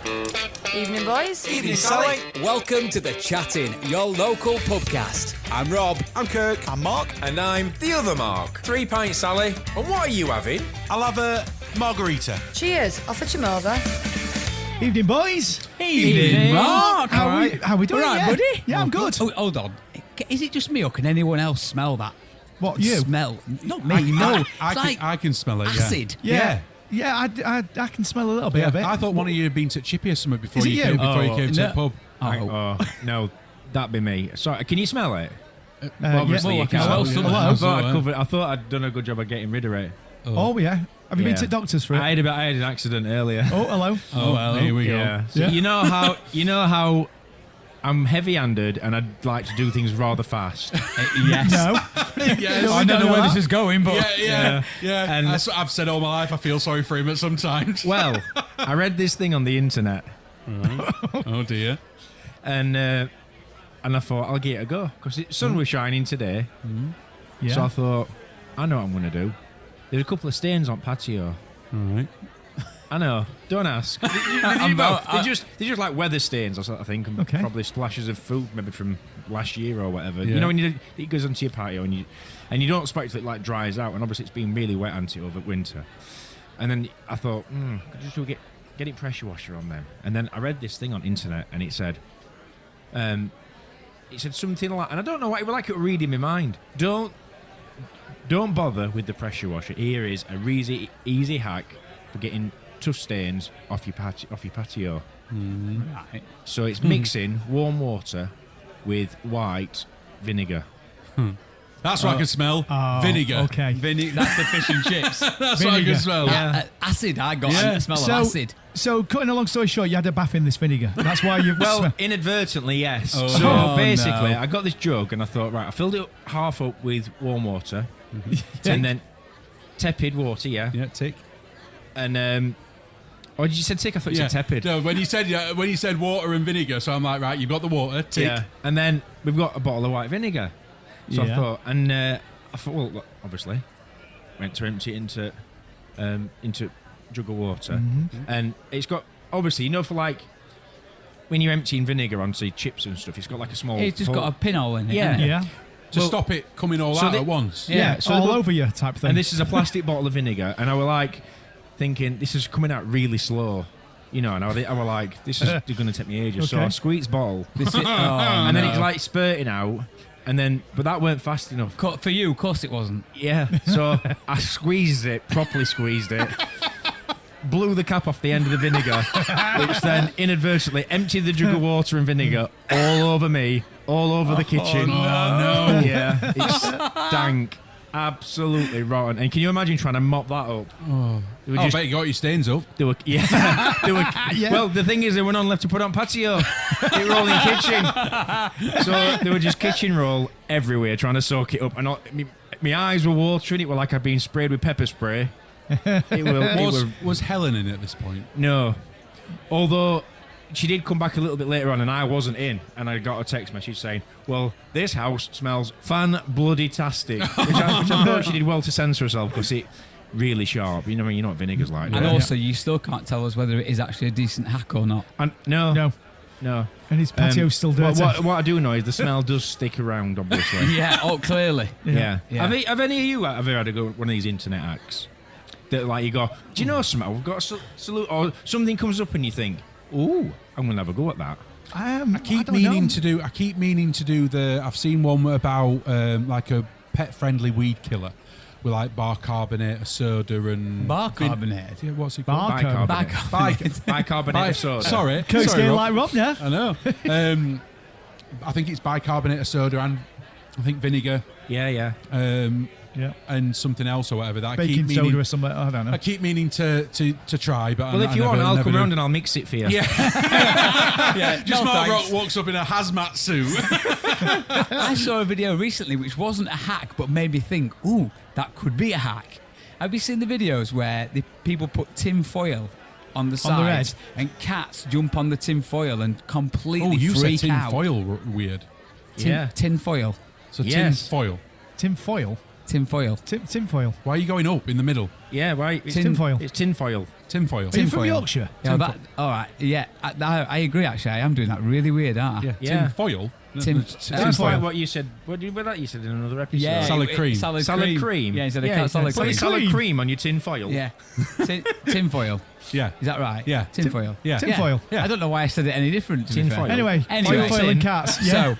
Evening, boys. Evening, Sally. Welcome to The Chatting, your local pubcast. I'm Rob. I'm Kirk. I'm Mark. And I'm the other Mark. 3 pints, Sally. And what are you having? I'll have a margarita. Cheers. I'll fetch him over. Evening, boys. Evening, Mark. How we doing? All right, buddy? Yeah, I'm good. Oh, hold on. Is it just me or can anyone else smell that? What, you? Smell? Not me, no. I can smell it, acid. Yeah. Yeah, I can smell a little bit of it. I thought one of you had been to Chippy or something before Is it you you? came, before you came to no. the pub. No, that'd be me. Sorry, can you smell it? Obviously, yeah. you can Hello. smell Hello. something. I thought I'd done a good job of getting rid of it. Oh, yeah. Have you been Yeah. to doctors for it? I had an accident earlier. Oh, hello. Oh, well, here we Yeah. go. So Yeah. you know how I'm heavy-handed and I'd like to do things rather fast. Yes. No. Yes. I don't know where this is going, but Yeah. And- That's what I've said all my life. I feel sorry for him at some times. Well, I read this thing on the internet Oh, dear. and I thought I'll give it a go because the sun was shining today. Yeah. So I thought, I know what I'm going to do. There's a couple of stains on patio. All right. I know. Don't ask. They're just like weather stains or something, I think. And Okay. probably splashes of food, maybe from last year or whatever. Yeah. You know, when it goes onto your patio and you don't expect it like dries out, and obviously it's been really wet onto it over winter. And then I thought, could just get it pressure washer on them. And then I read this thing on internet, and it said something like, and I don't know what it was like. It would read in my mind. Don't bother with the pressure washer. Here is a easy hack for getting tough stains off your patio. Right. So it's mixing warm water with white vinegar. That's what I can smell. Vinegar. Okay. That's the fish and chips. That's what I Vinegar. can smell. Yeah. Acid, I got Yeah. the smell of acid. So, cutting a long story short, you had a bath in this vinegar. That's why you've... Well, inadvertently, yes. Oh. So Oh, basically, no. I got this jug and I thought, right, I filled it half up with warm water and then tepid water, yeah. Yeah, tick. And oh, did you say tick? I thought you said tepid. No, when you said water and vinegar, so I'm like, right, you've got the water, tick. Yeah. And then we've got a bottle of white vinegar. So Yeah. I thought, well, look, obviously, went to empty it into jug of water, and it's got obviously, for like when you're emptying vinegar onto chips and stuff, it's got like a small. It's just hole. got a pinhole in it. Yeah. hasn't it? Yeah. To Well, stop it coming all so out they- at once. Yeah, so all the- over you type thing. And this is a plastic bottle of vinegar, and I were like thinking this is coming out really slow. And I were like, this is going to take me ages. So Okay. I squeezed bottle, This is, and then it's like spurting out, and then but that weren't fast enough. For you, of course it wasn't. Yeah, so I properly squeezed it, blew the cap off the end of the vinegar, which then inadvertently emptied the jug of water and vinegar all over me, all over the kitchen. Oh, no. Yeah, it stank. Absolutely rotten. And can you imagine trying to mop that up? They were I bet you got your stains up. they were, Yeah. Well, the thing is, there were none left to put on patio. They were all in kitchen. So they were just kitchen roll everywhere, trying to soak it up. And my eyes were watering. It were like I'd been sprayed with pepper spray. Was Helen in at this point? No. Although she did come back a little bit later on and I wasn't in, and I got a text message saying, well, this house smells fan-bloody-tastic, which I thought she did well to censor herself because it really sharp. You know what vinegar's like. And also, you still can't tell us whether it is actually a decent hack or not. And no. No. And his patio's still dirty. What I do know is the smell does stick around, obviously. Yeah, clearly. Yeah. Yeah. Have any of you ever had one of these internet hacks? That like you go, do you know something? We've got a salute, or something comes up and you think, ooh, I'm going to have a go at that. I keep meaning to do the. I've seen one about like a pet-friendly weed killer with like bicarbonate of soda and Bicarbonate? Yeah, what's it called? Bicarbonate of soda. Sorry, Kirk's sorry, getting Rob. like Rob now. I know. I think it's bicarbonate of soda and I think vinegar. Yeah. Yeah. And something else or whatever that Baking soda or something. I don't know. I keep meaning to try, but Well, if you want, I'll come never round do. and I'll mix it for you. Yeah. Yeah, Just no, Mark thanks. walks up in a hazmat suit. I saw a video recently which wasn't a hack but made me think, ooh, that could be a hack. Have you seen the videos where the people put tin foil on the sides and cats jump on the tin foil and completely Oh, you said freak tin out? foil weird. Tin foil. So Yes. tin foil. Tin foil. Tin foil. Tin foil. Why are you going up in the middle? Yeah, right. It's Tin foil. It's tin foil. Tinfoil. Are you from Tinfoil. Yorkshire? Yeah, all right. Yeah, I agree. Actually, I am doing that really weird, aren't I? Yeah. Tinfoil. That's Tinfoil. like what you said. What that you said in another episode? Yeah, Salad cream. Salad cream. Yeah, instead of salad Put cream. salad cream on your tin foil. Yeah, tinfoil. Yeah. Is that right? Yeah. Tinfoil. Yeah. Tinfoil. Yeah. I don't know why I said it any different. To be Tinfoil. fair. Anyway, Anyway. tinfoil and cats. Yeah. So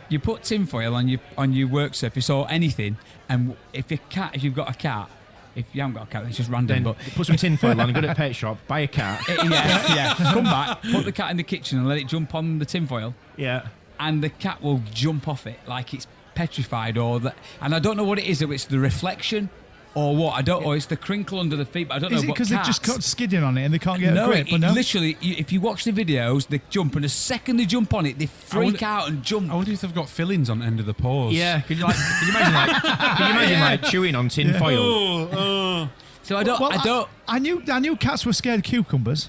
you put tinfoil on your work surface or anything, and if you've got a cat, if you haven't got a cat, it's just random. Then But put some tin foil on and go to a pet shop, buy a cat. yeah, come back, put the cat in the kitchen and let it jump on the tinfoil, Yeah. and the cat will jump off it like it's petrified and I don't know what it is. If it's the reflection or what, I don't. Or it's the crinkle under the feet. But I don't Is know. it But because they've cats, just got skidding on it and they can't get a no, grip? it literally. If you watch the videos, they jump, and the second they jump on it, they freak out and jump. I wonder if they've got fillings on the end of the paws. Yeah. Could you imagine like chewing on tin foil? So I don't. Well, I don't. I knew cats were scared of cucumbers.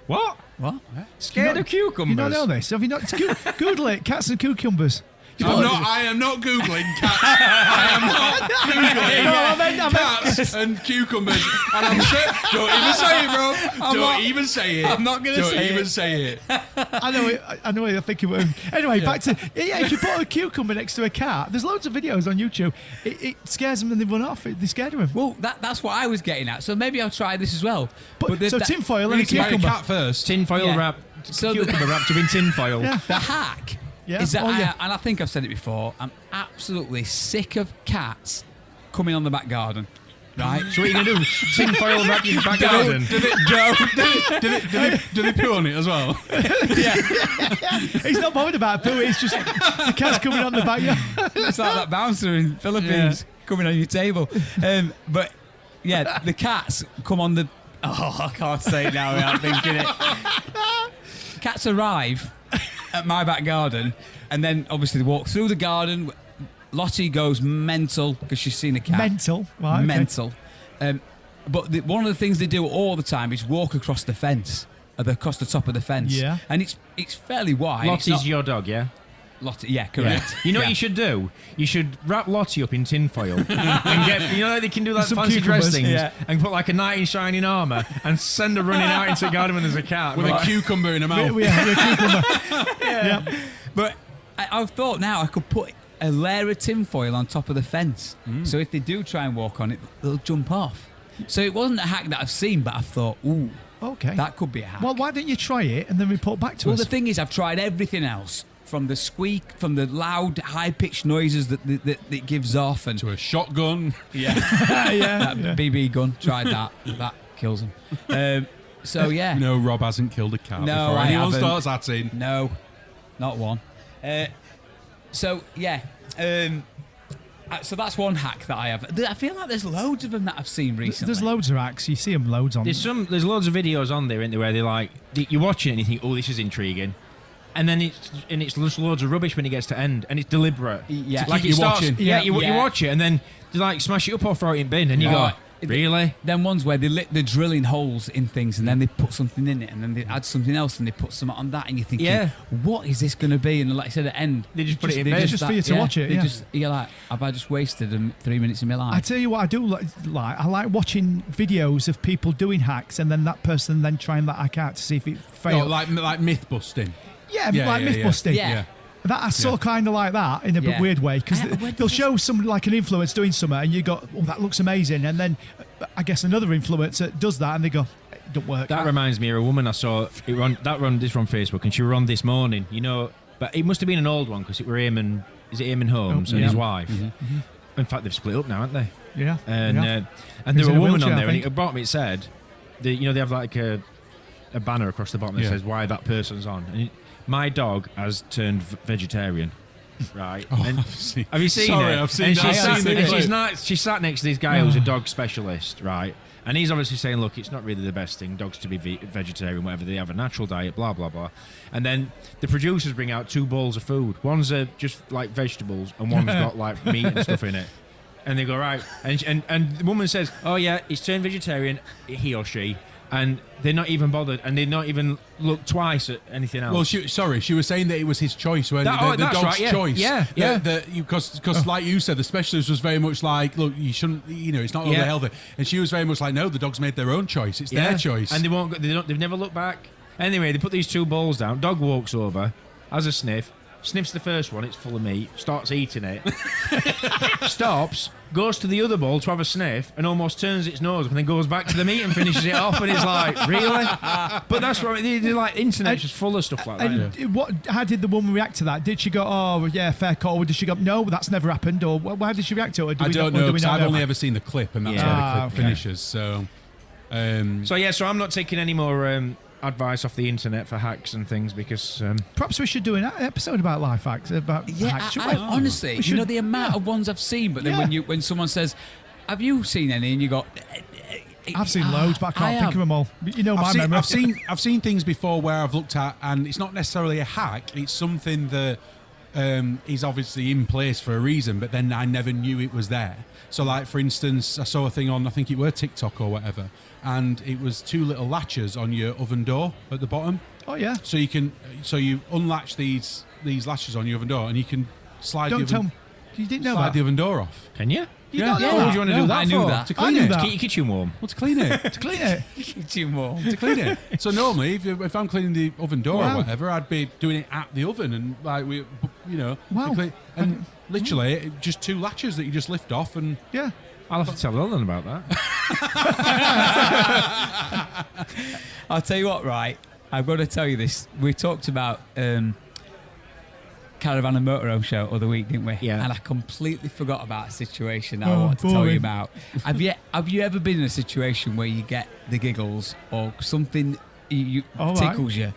What? What? Scared of cucumbers? You don't know this? Have you not? Google it. Cats and cucumbers. I am not Googling cats. I am not Googling No, I meant- cats and cucumbers. And I'm saying, don't even say it, bro. Don't even say it. I'm not gonna say Don't even it. say it. I know it. I know it. I think it was. Anyway, back to if you put a cucumber next to a cat, there's loads of videos on YouTube. It scares them and they run off. They're scared of him. Well, that's what I was getting at. So maybe I'll try this as well. So tinfoil and a You need to buy a cucumber. cat first. Tin foil Yeah. wrapped. So Cucumber wrapped up in tin foil. Yeah. The hack Yeah. is that Oh, yeah. and I think I've said it before, I'm absolutely sick of cats coming on the back garden. Right? So what are you going to do? Tin foil wrapped in your back garden? Do they poo on it as well? He's not bothered about poo. It's just the cat's coming on the backyard. It's like that bouncer in Philippines coming on your table. But yeah, the cats come on the. Oh, I can't say it now without thinking it. Cats arrive at my back garden, and then obviously they walk through the garden. Lottie goes mental because she's seen a cat. Mental. Right, okay. Mental. But one of the things they do all the time is walk across the fence, across the top of the fence. Yeah. And it's fairly wide. It's Lottie's not- your dog, yeah? Lottie, yeah, correct. You know what Yeah. you should do? You should wrap Lottie up in tin foil and get, you know, they can do like Some fancy dress cucumbers. things Yeah. and put like a knight in shining armour and send her running out into the garden when there's a cat. With a Like, cucumber in her mouth. The cucumber. Yeah. But I've thought now I could put a layer of tinfoil on top of the fence. So if they do try and walk on it, they'll jump off. So it wasn't a hack that I've seen, but I thought, ooh, Okay. that could be a hack. Well, why don't you try it and then report back to Well, us? the thing is, I've tried everything else. From the squeak, from the loud, high-pitched noises that it gives off, and To a shotgun. yeah. that BB gun. Tried that. That kills him. So yeah, No, Rob hasn't killed a cat No, before I anyone haven't. starts at him. no, not one. So yeah, so that's one hack that I have. I feel like there's loads of them that I've seen recently. There's loads of acts. You see them loads on. there's loads of videos on there, isn't there, where they like, you watch it and you think, oh, this is intriguing. And then it's just loads of rubbish when it gets to end, and it's deliberate. Yeah. Like keep it you starts, watching. Yeah, you Yeah. watch it, and then they like smash it up or throw it in bin, and you Right. go, really? Then ones where they're drilling holes in things, and then they put something in it, and then they add something else, and they put something on that, and you're thinking, Yeah. what is this going to be? And like I said, at the end, They just put it in they bed. Just for you to watch it, they yeah. You're like, have I just wasted 3 minutes of my life? I tell you what, I do like. I like watching videos of people doing hacks and then that person then trying that hack out to see if it Oh, fails. like myth busting. yeah, yeah, like yeah, myth yeah. busting. Yeah. That I saw kind of like that in a Yeah. weird way because Yeah, when they'll does- show some like an influencer doing something and you go, oh, that looks amazing, and then I guess another influencer does that and they go, it don't work. That reminds me of a woman I saw. This were on Facebook, and she were on this morning. You know, but it must have been an old one because it were Eamon. Is it Eamon Holmes and yeah. his wife? In fact, they've split up now, haven't they? yeah, And yeah. and He's there in were a a woman wheelchair, on I there, and think. at the bottom it said, they have like a banner across the bottom that Yeah. says why that person's on. And my dog has turned vegetarian. Right. And I've seen- have you seen Sorry, it? I've seen and that. she's I have sat, seen and it. she's sat next to this guy who's a dog specialist, right? And he's obviously saying, look, it's not really the best thing, dogs to be vegetarian, whatever, they have a natural diet, blah, blah, blah. And then the producers bring out 2 bowls of food. One's just like vegetables, and one's got like meat and stuff in it. And they go, right. And the woman says, oh, yeah, he's turned vegetarian, he or she, and they're not even bothered, and they not even look twice at anything else. Well, she was saying that it was his choice, the that's dog's right, yeah. choice. Yeah. Because like you said, the specialist was very much like, look, you shouldn't, it's not really healthy, and she was very much like, no, the dog's made their own choice. It's their choice, and they've never looked back. Anyway, they put these 2 balls down. Dog walks over, has a sniff, sniffs the first one. It's full of meat. Starts eating it. Stops. Goes to the other bowl to have a sniff and almost turns its nose up and then goes back to the meat and finishes it off, and it's like, really? But that's right. They're like, internet's just full of stuff like that. And how did the woman react to that? Did she go, oh yeah, fair call? Or did she go, no, that's never happened? Or why did she react to it? I don't know, because I've only ever seen the clip, and that's where the clip finishes. So, so I'm not taking any more advice off the internet for hacks and things, because perhaps we should do an episode about life hacks, about hacks. Honestly, the amount of ones I've seen, but then when someone says, have you seen any, and you go, I've seen loads, but I can't think of them all. My memory. I've seen things before where I've looked at, and it's not necessarily a hack, it's something that is obviously in place for a reason, but then I never knew it was there. So, like, for instance, I saw a thing on, I think it were TikTok or whatever, and it was 2 little latches on your oven door at the bottom. Oh yeah. So you unlatch these latches on your oven door, and you can slide you didn't know slide that. the oven door off. Can you? What would you want to do that I knew for? that. To clean it. To keep your kitchen warm. Well, to clean it. To clean it. kitchen wall. To clean it. So normally, if I'm cleaning the oven door Wow. or whatever, I'd be doing it at the oven, and like Wow. and literally just 2 latches that you just lift off, and Yeah. I'll have to tell Ellen about that. I'll tell you what, right? I've got to tell you this. We talked about Caravan and Motorhome show other week, didn't we? Yeah. And I completely forgot about a situation that I want to tell boring. you about. Have you ever been in a situation where you get the giggles or something tickles you,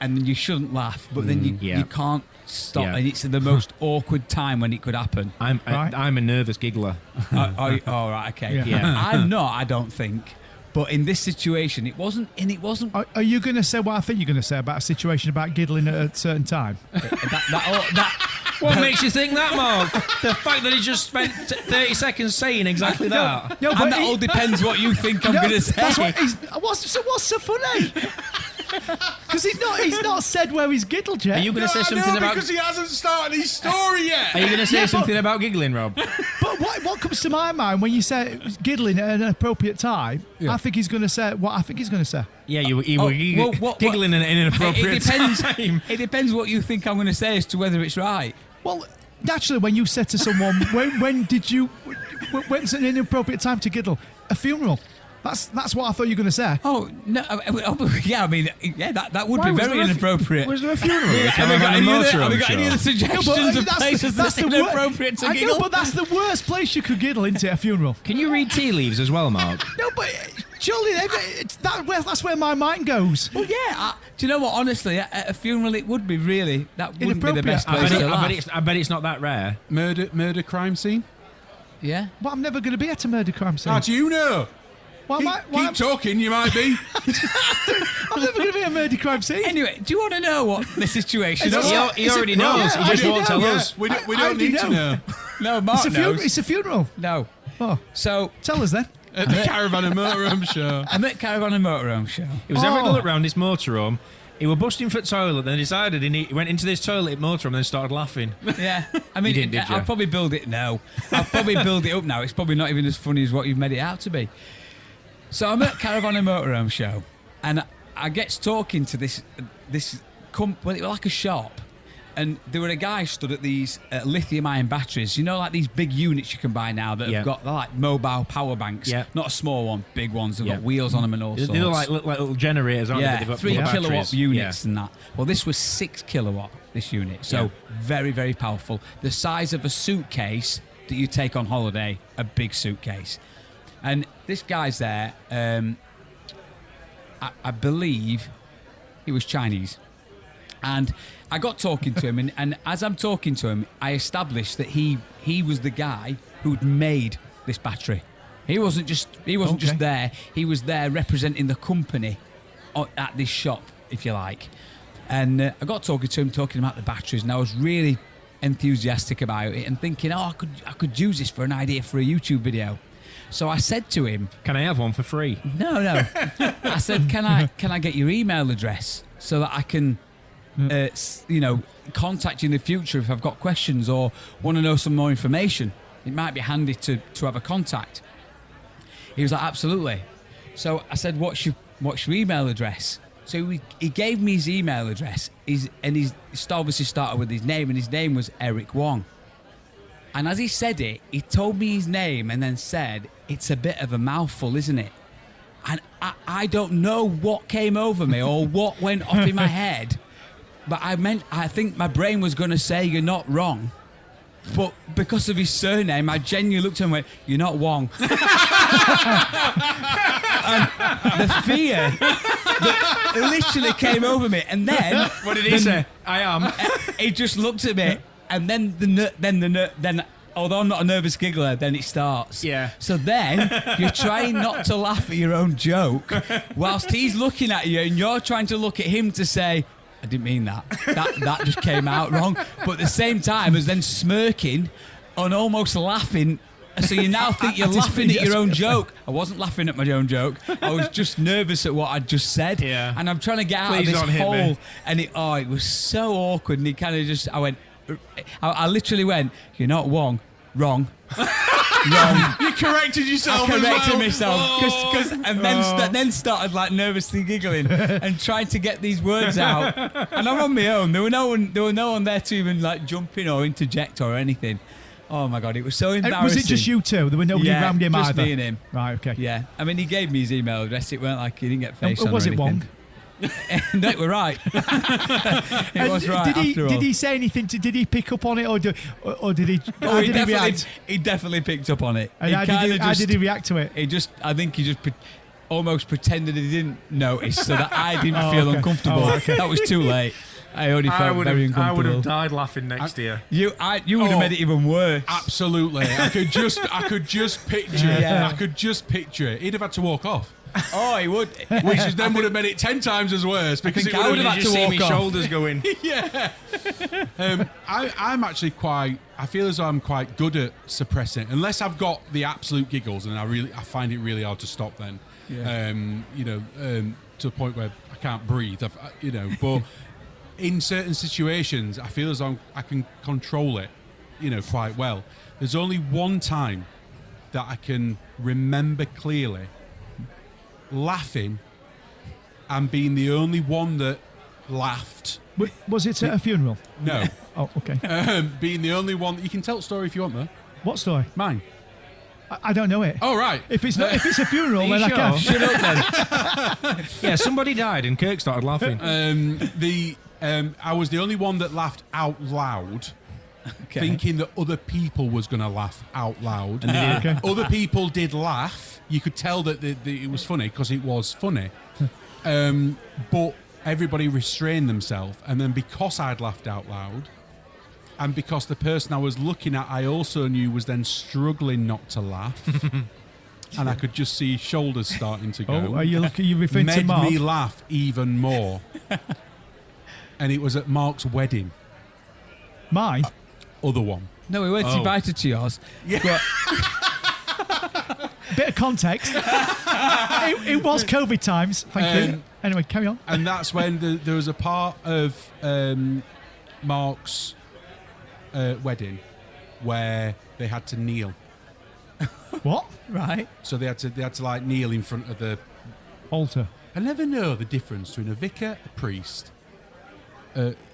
and then you shouldn't laugh, but then you can't stop, and it's the most awkward time when it could happen? I'm a nervous giggler. Oh, right, okay. Yeah. I'm not, I don't think. But in this situation, it wasn't. Are you going to say what I think you're going to say about a situation about giggling at a certain time? What makes you think that, Mark? The fact that he just spent 30 seconds saying exactly that. No, and that all depends what you think I'm going to say. That's what's so funny? Because he's not said where he's giggled yet. Are you going to say something about? Because he hasn't started his story yet. Are you going to say something about giggling, Rob? But what comes to my mind when you say giggling at an appropriate time? I think he's going to say what I think he's going to say. Yeah, you were giggling at an inappropriate time. It depends what you think I'm going to say as to whether it's right. Well, naturally, when you said to someone, when's an inappropriate time to giggle? A funeral. That's what I thought you were going to say. Oh no! That would be very inappropriate. Was there a funeral? Have we got any other suggestions of places that's inappropriate to giggle? I know, but that's the worst place you could giggle, isn't it? A funeral. Can you read tea leaves as well, Mark? No, but surely that's where my mind goes. Well, yeah. Do you know what? Honestly, at a funeral, it would be really that wouldn't be the best place to laugh. I bet it's not that rare. Murder crime scene. Yeah. But I'm never going to be at a murder crime scene. How do you know? Keep talking, you might be. I'm never going to be at a murder crime scene. Anyway, do you want to know what the situation is? He already knows. He just won't tell us. We don't need to know. No, Mark knows. It's a funeral. No. Oh, so tell us then. At the Caravan and Motorhome show. I'm at Caravan and Motorhome show. He was having a look round his motorhome. He was busting for the toilet, then decided he went into this toilet motorhome and then started laughing. Yeah. I mean, did you? I'll probably build it now. I'll probably build it up now. It's probably not even as funny as what you've made it out to be. So I'm at Caravan and Motorhome show, and I get talking to this well, it was like a shop, and there were a guy stood at these lithium-ion batteries. You know, like these big units you can buy now that have got, they're like mobile power banks. Yeah. Not a small one, big ones. They've got wheels on them and all sorts. They're like little generators, aren't they? Yeah, 3 kilowatt units and that. Well, this was 6 kilowatt, this unit. So very, very powerful. The size of a suitcase that you take on holiday, a big suitcase. And this guy's there, I believe he was Chinese. And I got talking to him, and as I'm talking to him, I established that he was the guy who'd made this battery. He wasn't just there. He was there representing the company at this shop, if you like. And I got talking to him, talking about the batteries, and I was really enthusiastic about it and thinking, I could use this for an idea for a YouTube video. So I said to him, Can I have one for free? no. I said, can I get your email address so that I can, contact you in the future if I've got questions or want to know some more information. It might be handy to have a contact. He was like, absolutely. So I said, what's your email address? So he gave me his email address. He obviously started with his name, and his name was Eric Wong. And as he said it, he told me his name and then said, it's a bit of a mouthful, isn't it? And I don't know what came over me or what went off in my head, but I think my brain was going to say, you're not wrong. But because of his surname, I genuinely looked at him and went, you're not Wong. And the fear that literally came over me. And then... What did he say? I am. He just looked at me, and then although I'm not a nervous giggler, then it starts. Yeah. So then you're trying not to laugh at your own joke whilst he's looking at you, and you're trying to look at him to say, I didn't mean that. That just came out wrong. But at the same time as then smirking and almost laughing. So you now think you're laughing at your own joke. I wasn't laughing at my own joke. I was just nervous at what I'd just said. Yeah. And I'm trying to get out Please of don't this hit me. hole. And it was so awkward. And he kind of just, I literally went, you're not Wong, wrong. Wrong. You corrected yourself. I corrected as well. myself and then started like nervously giggling and trying to get these words out. And I'm on my own. There were no one there to even like jump in or interject or anything. Oh my God, it was so embarrassing. Was it just you two? There were nobody around him just either? me and him. Right, okay. Yeah. I mean, he gave me his email address. It weren't like he didn't get face on Was or it anything. Wong? No, it were right. It was right after all. Did he say anything? Did he pick up on it, or did he? Oh, How did he react? he definitely picked up on it. And how did he react to it? I think he just almost pretended he didn't notice so that I didn't feel uncomfortable. That was too late. I already felt very uncomfortable. I would have died laughing next year. You would have made it even worse. Absolutely. I could just picture it. Yeah. I could just picture it. He'd have had to walk off. Oh, he would. Which then would have made it 10 times as worse because think it I would would have have had had to to walk walk off. Shoulders going. Yeah. I'm actually quite. I feel as though I'm quite good at suppressing, unless I've got the absolute giggles, and I find it really hard to stop. Then, Yeah. to the point where I can't breathe. But in certain situations, I feel as though I can control it, quite well. There's only one time that I can remember clearly laughing and being the only one that laughed. Was it at a funeral? No. Oh, okay. Being the only one. You can tell the story if you want, though. What story? Mine. I don't know it. Oh, right. If it's a funeral, then I sure? can. Shut up then. Yeah, somebody died and Kirk started laughing. I was the only one that laughed out loud, Okay. thinking that other people was going to laugh out loud. Okay. Other people did laugh. You could tell that it was funny because it was funny. But everybody restrained themselves. And then because I'd laughed out loud, and because the person I was looking at I also knew was then struggling not to laugh, and I could just see shoulders starting to go. Oh, are you referring to made Mark? me laugh even more. And it was at Mark's wedding. Mine? Other one. No, we weren't invited to yours. Yeah. Bit of context. it was COVID times. Thank you. Anyway, carry on. And that's when there was a part of Mark's wedding where they had to kneel. What? Right. So they had to like kneel in front of the. Altar. I never know the difference between a vicar, a priest,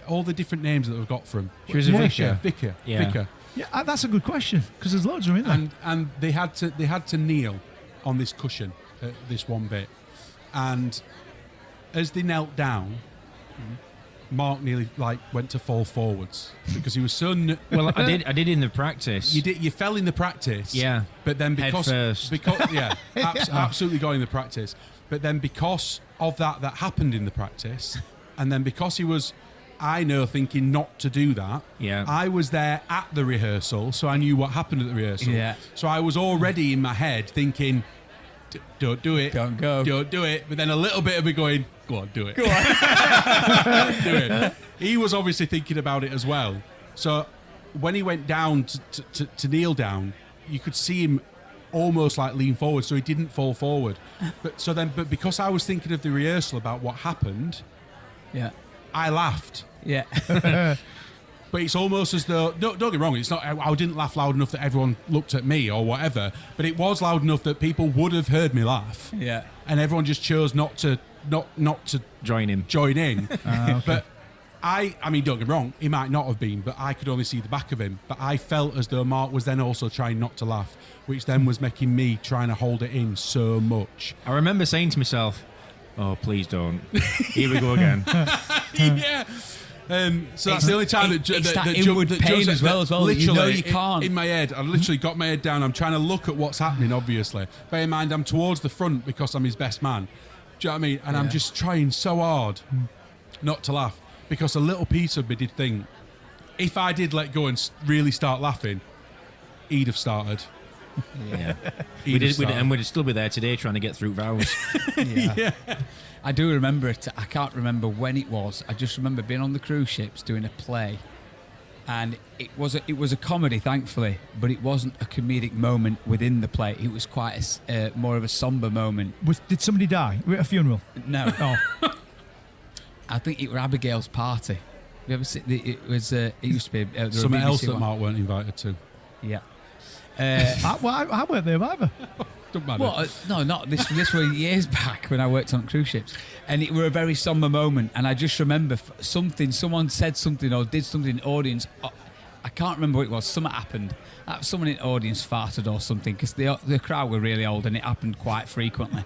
all the different names that we've got from. She was a vicar. Vicar. Yeah. Vicar. Yeah, that's a good question because there's loads of them in there. And they had to kneel on this cushion, this one bit, and as they knelt down, Mark nearly went to fall forwards because he was so. Well, I did in the practice. You fell in the practice. Yeah. But then Head first. absolutely got in the practice. But then because of that happened in the practice, and then because he was, I know, thinking not to do that. Yeah. I was there at the rehearsal, so I knew what happened at the rehearsal. Yeah. So I was already in my head thinking, don't do it. Don't go. Don't do it. But then a little bit of me going, go on, do it. Go on. Do it. He was obviously thinking about it as well. So when he went down to kneel down, you could see him almost like lean forward, so he didn't fall forward. But because I was thinking of the rehearsal about what happened, Yeah. I laughed. Yeah. But it's almost as though, don't get me wrong, it's not. I didn't laugh loud enough that everyone looked at me or whatever, but it was loud enough that people would have heard me laugh. Yeah. And everyone just chose not to Join him. join in. Okay. But I mean, don't get me wrong, he might not have been, but I could only see the back of him. But I felt as though Mark was then also trying not to laugh, which then was making me trying to hold it in so much. I remember saying to myself, "Oh, please don't." Here we go again. Yeah. So that's the only time that it's that inward pain as well. Literally, You can't. in my head, I literally got my head down. I'm trying to look at what's happening, obviously. Bear in mind, I'm towards the front because I'm his best man. Do you know what I mean? And I'm just trying so hard not to laugh, because a little piece of me did think, if I did let go and really start laughing, he'd have started. Yeah. He'd have We'd still be there today trying to get through vows. Yeah. I do remember it. I can't remember when it was. I just remember being on the cruise ships doing a play, and it was a comedy, thankfully, but it wasn't a comedic moment within the play. It was quite more of a somber moment. Did somebody die? Were at a funeral? No, Oh, I think it was Abigail's party. Have you ever seen? It was. It used to be there was a Something else BBC that one. Mark weren't invited to. Yeah. I weren't there either. Don't matter. Well, no, not this. This was years back when I worked on cruise ships, and it were a very somber moment. And I just remember someone said something or did something in the audience. I can't remember what it was. Something happened. Someone in the audience farted or something, because the crowd were really old, and it happened quite frequently.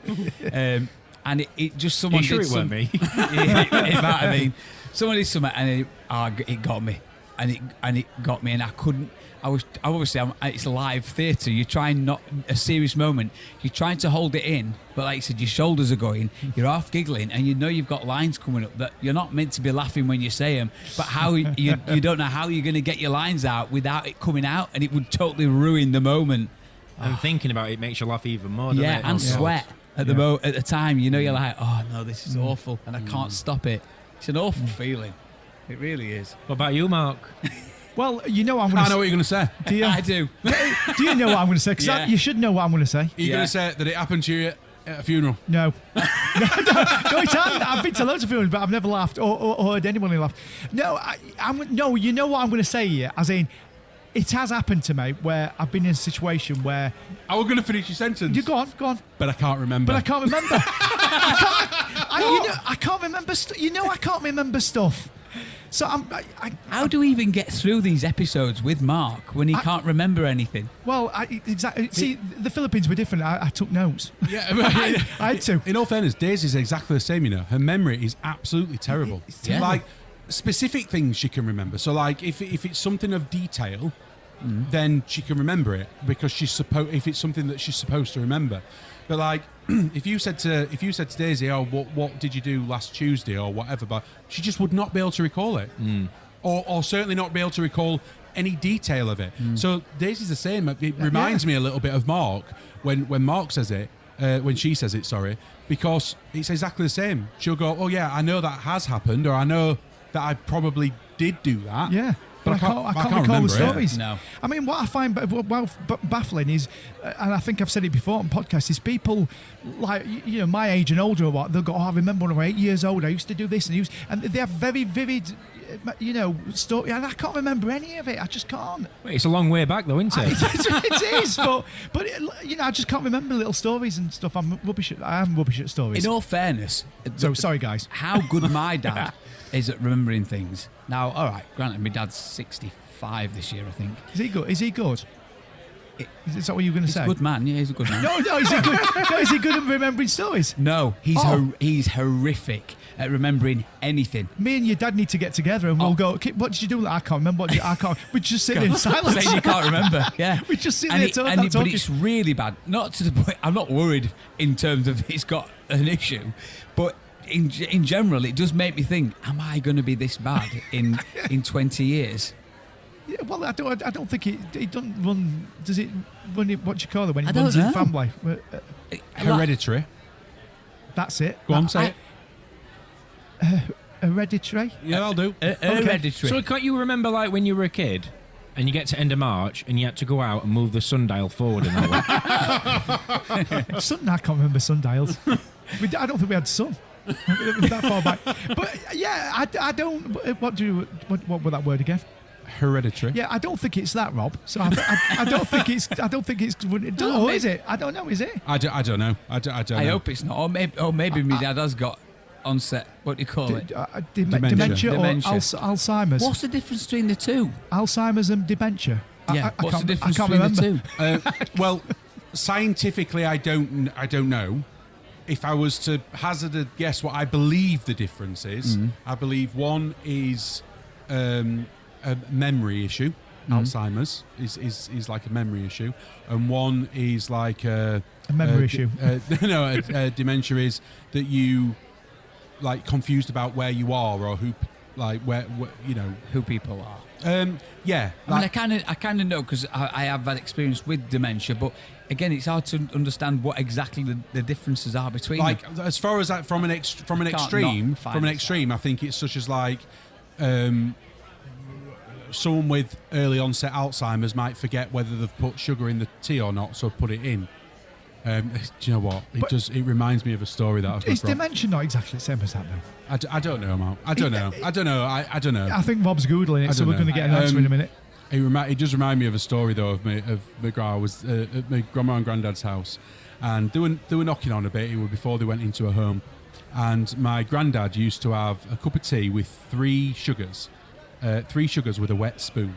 And it just someone. You sure did it weren't me? it might have been. Someone did something, and it got me, and it got me, and I couldn't. It's live theatre. You're trying not a serious moment. You're trying to hold it in, but like you said, your shoulders are going. You're half giggling, and you know you've got lines coming up that you're not meant to be laughing when you say them. But how you don't know how you're going to get your lines out without it coming out, and it would totally ruin the moment. And thinking about it makes you laugh even more. Doesn't Yeah, it? and Oh, God. sweat at the time. You know, you're like, oh no, this is awful, and I can't stop it. It's an awful feeling. It really is. What about you, Mark? Well, you know what I'm I going know to what you're going to say. say. Do you? I do. Do you know what I'm going to say? Because Yeah. you should know what I'm going to say. You're Yeah. going to say that it happened to you at a funeral. No. No, it's happened. I've been to loads of funerals, but I've never laughed or heard anyone laugh. No, no. You know what I'm going to say here? As in, it has happened to me where I've been in a situation where I was going to finish your sentence. you go on. But I can't remember. But I can't remember. I can't remember. I can't remember stuff. So How do we even get through these episodes with Mark when he can't remember anything? exactly. See, the Philippines were different. I took notes. Yeah, I had to. In all fairness, Daisy's exactly the same, you know. Her memory is absolutely terrible. It's terrible. Like, specific things she can remember. So, like, if it's something of detail, then she can remember it because if it's something that she's supposed to remember. But, like, if you said to Daisy, oh, what did you do last Tuesday or whatever, but she just would not be able to recall it. Or certainly not be able to recall any detail of it. So Daisy's the same. It reminds me a little bit of Mark when Mark says it, when she says it, sorry, because it's exactly the same. She'll go, oh yeah, I know that has happened, or I know that I probably did do that. Yeah. But I can't recall remember the it. stories. No. I mean, what I find baffling is, and I think I've said it before on podcasts, is people like, you know, my age and older, they'll go, oh, I remember when I was 8 years old, I used to do this, and they have very vivid, you know, story, and I can't remember any of it. I just can't. Wait, it's a long way back, though, isn't it? It is, but you know, I just can't remember little stories and stuff. I am rubbish at stories. In all fairness, So sorry, guys. how good my dad is at remembering things. Now, all right, granted, my dad's 65 this year, I think. Is he good? Is that what you were going to He's say? a good man. Yeah, he's a good man. No, is he good? No, is he good at remembering stories? No, he's Oh. he's horrific at remembering anything. Me and your dad need to get together and we'll go, "Okay, what did you do? I can't remember. We just sit there in silence. Saying you can't remember. Yeah. We just sit And there it- talking. and it- But it's really bad. Not to the point. I'm not worried in terms of it's got an issue, but in general, it does make me think: am I going to be this bad in 20 years? Yeah, well, I don't think it doesn't run. Does it run? What do you call it when I it don't runs in know. family? Hereditary. That's it. Go on, say it. Hereditary. Yeah, I'll do. Hereditary. So can't you remember, like, when you were a kid? and you get to end of March, and you had to go out and move the sundial forward in that way. I can't remember sundials. I don't think we had sun. That far back. But yeah, I don't. What was that word again? Hereditary. Yeah, I don't think it's that, Rob. So I don't think it's. I don't think it's. No, is it? I don't know. Is it? I don't know. I don't know. I hope it's not. Or maybe my dad has got onset. What do you call it? Dementia or Dementia. Alzheimer's. What's the difference between the two? Alzheimer's and dementia. Yeah. What's the difference I can't between remember. the two? Well, scientifically, I don't know. If I was to hazard a guess, what I believe the difference is, I believe one is a memory issue. Alzheimer's is like a memory issue, and one is like a memory issue. Dementia is that you like confused about where you are or who, like where you know Who people are. Yeah, I mean, I kind of know because I have had experience with dementia, but again, it's hard to understand what exactly the differences are between them. like as far as that from an extreme, I think it's such as like someone with early onset Alzheimer's might forget whether they've put sugar in the tea or not, so put it in. Do you know what? It reminds me of a story that I've Is got. dementia not exactly the same as that, though? I don't know, Mark. I don't know. I don't know. I think Rob's Googling it, so we're don't going to know. get an answer in a minute. It does remind me of a story though of my grandma. I was at my grandma and granddad's house, and they were knocking on a bit. It was before they went into a home, and my granddad used to have a cup of tea with 3 sugars with a wet spoon.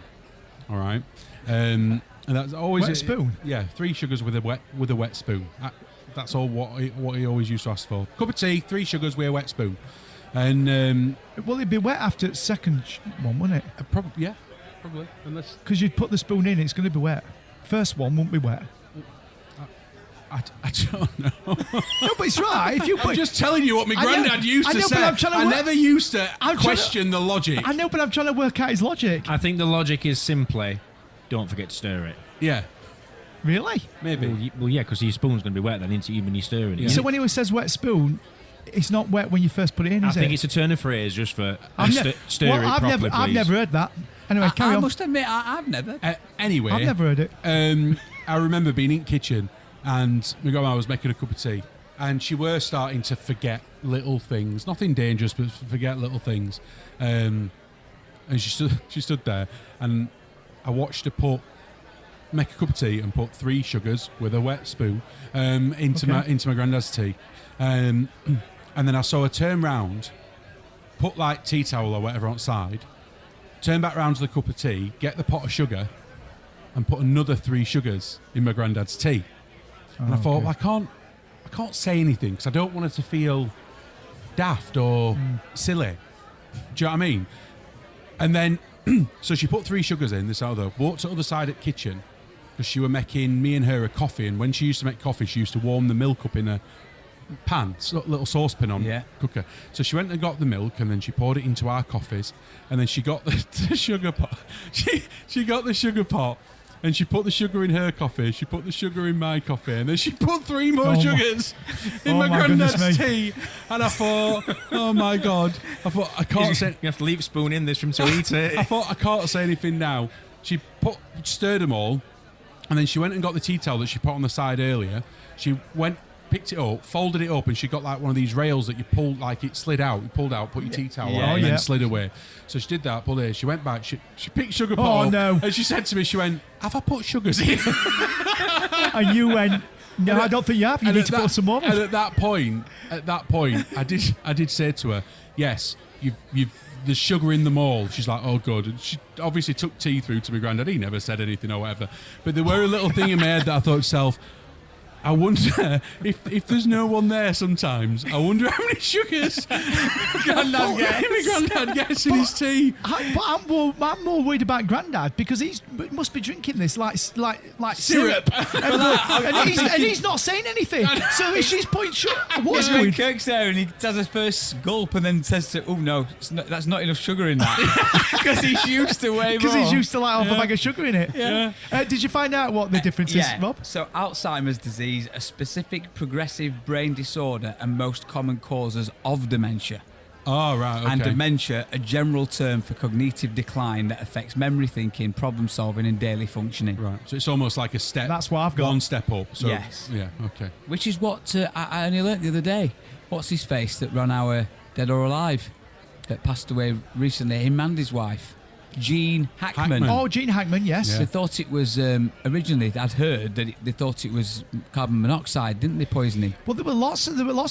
All right, and that's always Wet spoon? Yeah, 3 sugars with a wet spoon. That's all what he always used to ask for. Cup of tea, 3 sugars with a wet spoon, and Well, it'd be wet after the second one, wouldn't it? probably unless. Because you'd put the spoon in, it's going to be wet. First one won't be wet. I don't know. No, but it's right. If you I'm just telling you what my I know- granddad used I to know, say. but I'm trying to I work- never used to I'm trying question the logic. I know, but I'm trying to work out his logic. I think the logic is simply, don't forget to stir it. Yeah, Really? maybe. Well, yeah, because your spoon's going to be wet then, isn't it, when you're stirring it. Yeah. So when he says wet spoon, it's not wet when you first put it in, I is think it? it's a turn of phrase just for I've stir well, it I've properly, I've please. never heard that. Anyway, carry I on. must admit, I've never. Anyway, I've never heard it. I remember being in the kitchen and my grandma was making a cup of tea, and she were starting to forget little things, nothing dangerous, but forget little things. And she stood there, and I watched her make a cup of tea and put 3 sugars with a wet spoon into my granddad's tea, and then I saw her turn round, put like tea towel or whatever on side, turn back round to the cup of tea, get the pot of sugar, and put another 3 sugars in my granddad's tea. And I thought, well, I can't say anything because I don't want her to feel daft or silly. Do you know what I mean? And then, so she put 3 sugars in this other, walked to the other side of the kitchen because she were making me and her a coffee. And when she used to make coffee, she used to warm the milk up in a pan, little saucepan on cooker. So she went and got the milk, and then she poured it into our coffees, and then she got the sugar pot. She got the sugar pot, and she put the sugar in her coffee. She put the sugar in my coffee, and then she put 3 more sugars in my granddad's tea. And I thought, oh my god! I thought I can't say. You have to leave a spoon in this for him to eat it. I thought I can't say anything now. She stirred them all, and then she went and got the tea towel that she put on the side earlier. She went, picked it up, folded it up, and she got like one of these rails that you pulled, like it slid out. You pulled out, put your tea towel on, and then slid away. So she did that, pulled it. She went back. She picked sugar pot up, no. and she said to me, she went, "Have I put sugars in?" And you went, no, I don't think you have. You need to put some more. And at that point, I did say to her, "Yes, you've there's sugar in them all." She's like, "Oh, good." And she obviously took tea through to my granddad. He never said anything or whatever. But there were a little thing in my head that I thought to myself, I wonder if there's no one there sometimes. I wonder how many sugars my granddad gets in his tea. But I'm more worried about Grandad because he must be drinking this like Syrup. and he's not saying anything. So if she's putting sugar, what's When going? Kirk's there and he has his first gulp and then says to, "Oh no, that's not enough sugar in that," because he's used to way more. Because he's used to like half a bag of sugar in it. Yeah. Did you find out what the difference is, Rob? So Alzheimer's disease, a specific progressive brain disorder and most common causes of dementia. Oh, right, okay. And dementia, a general term for cognitive decline that affects memory, thinking, problem solving, and daily functioning. Right, so it's almost like a step. That's what I've got. One step up. So, Yes. Yeah, okay. Which is what I only learnt the other day. What's his face that ran our Dead or Alive that passed away recently? Him and his wife, Gene Hackman. Oh, Gene Hackman, yes. Yeah. They thought it was originally. I'd heard that they thought it was carbon monoxide, didn't they? Poisoning. Well, there were lots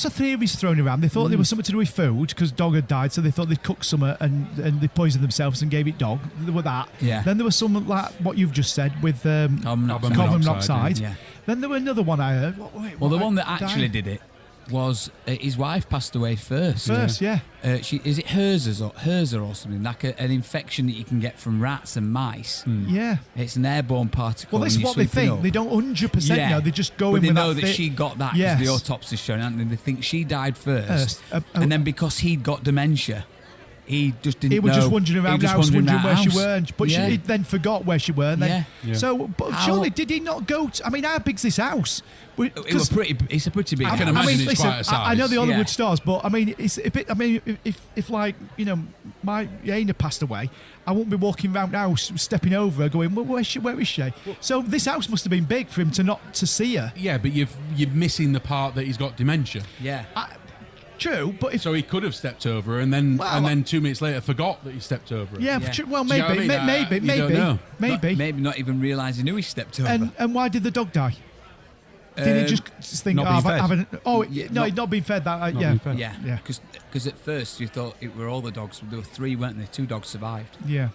of theories thrown around. They thought there was something to do with food because dog had died, so they thought they'd cooked some and they poisoned themselves and gave it dog. There were that. Yeah. Then there was some like what you've just said with Carbon carbon monoxide. Yeah. Then there were another one I heard. Well, the one that actually did it was his wife passed away first. Yeah. Is it Herzer or something, like an infection that you can get from rats and mice. Yeah. It's an airborne particle. Well, this is when what you're they think. sweeping They don't 100% know. They just go but in they with know that. that she got that because Yes. the autopsy's shown, and they think she died first. And then because he'd got dementia, he just didn't he was know. just wandering around the house, wondering where she were, but Yeah. he then forgot where she were. And then, Yeah. So, but surely did he not go? I mean, how big's this house? It's a pretty big I can house. imagine it's quite a size. I know the Hollywood Yeah. stars, but I mean, it's a bit. I mean, if like my Aina passed away, I won't be walking around the house, stepping over her, going, well, where is she? So this house must have been big for him not to see her. Yeah, but you're missing the part that he's got dementia. Yeah. True, but if So he could have stepped over her and then 2 minutes later forgot that he stepped over her. yeah, Yeah. true, well, Do you know what I mean? You don't know. maybe. Maybe not even realising who he stepped over. And why did the dog die? Did he just think, not being fed. he'd not- not been fed that? Not Yeah, being fed. Yeah, Yeah. because at first you thought it were all the dogs. There were 3, weren't there? 2 dogs survived. yeah.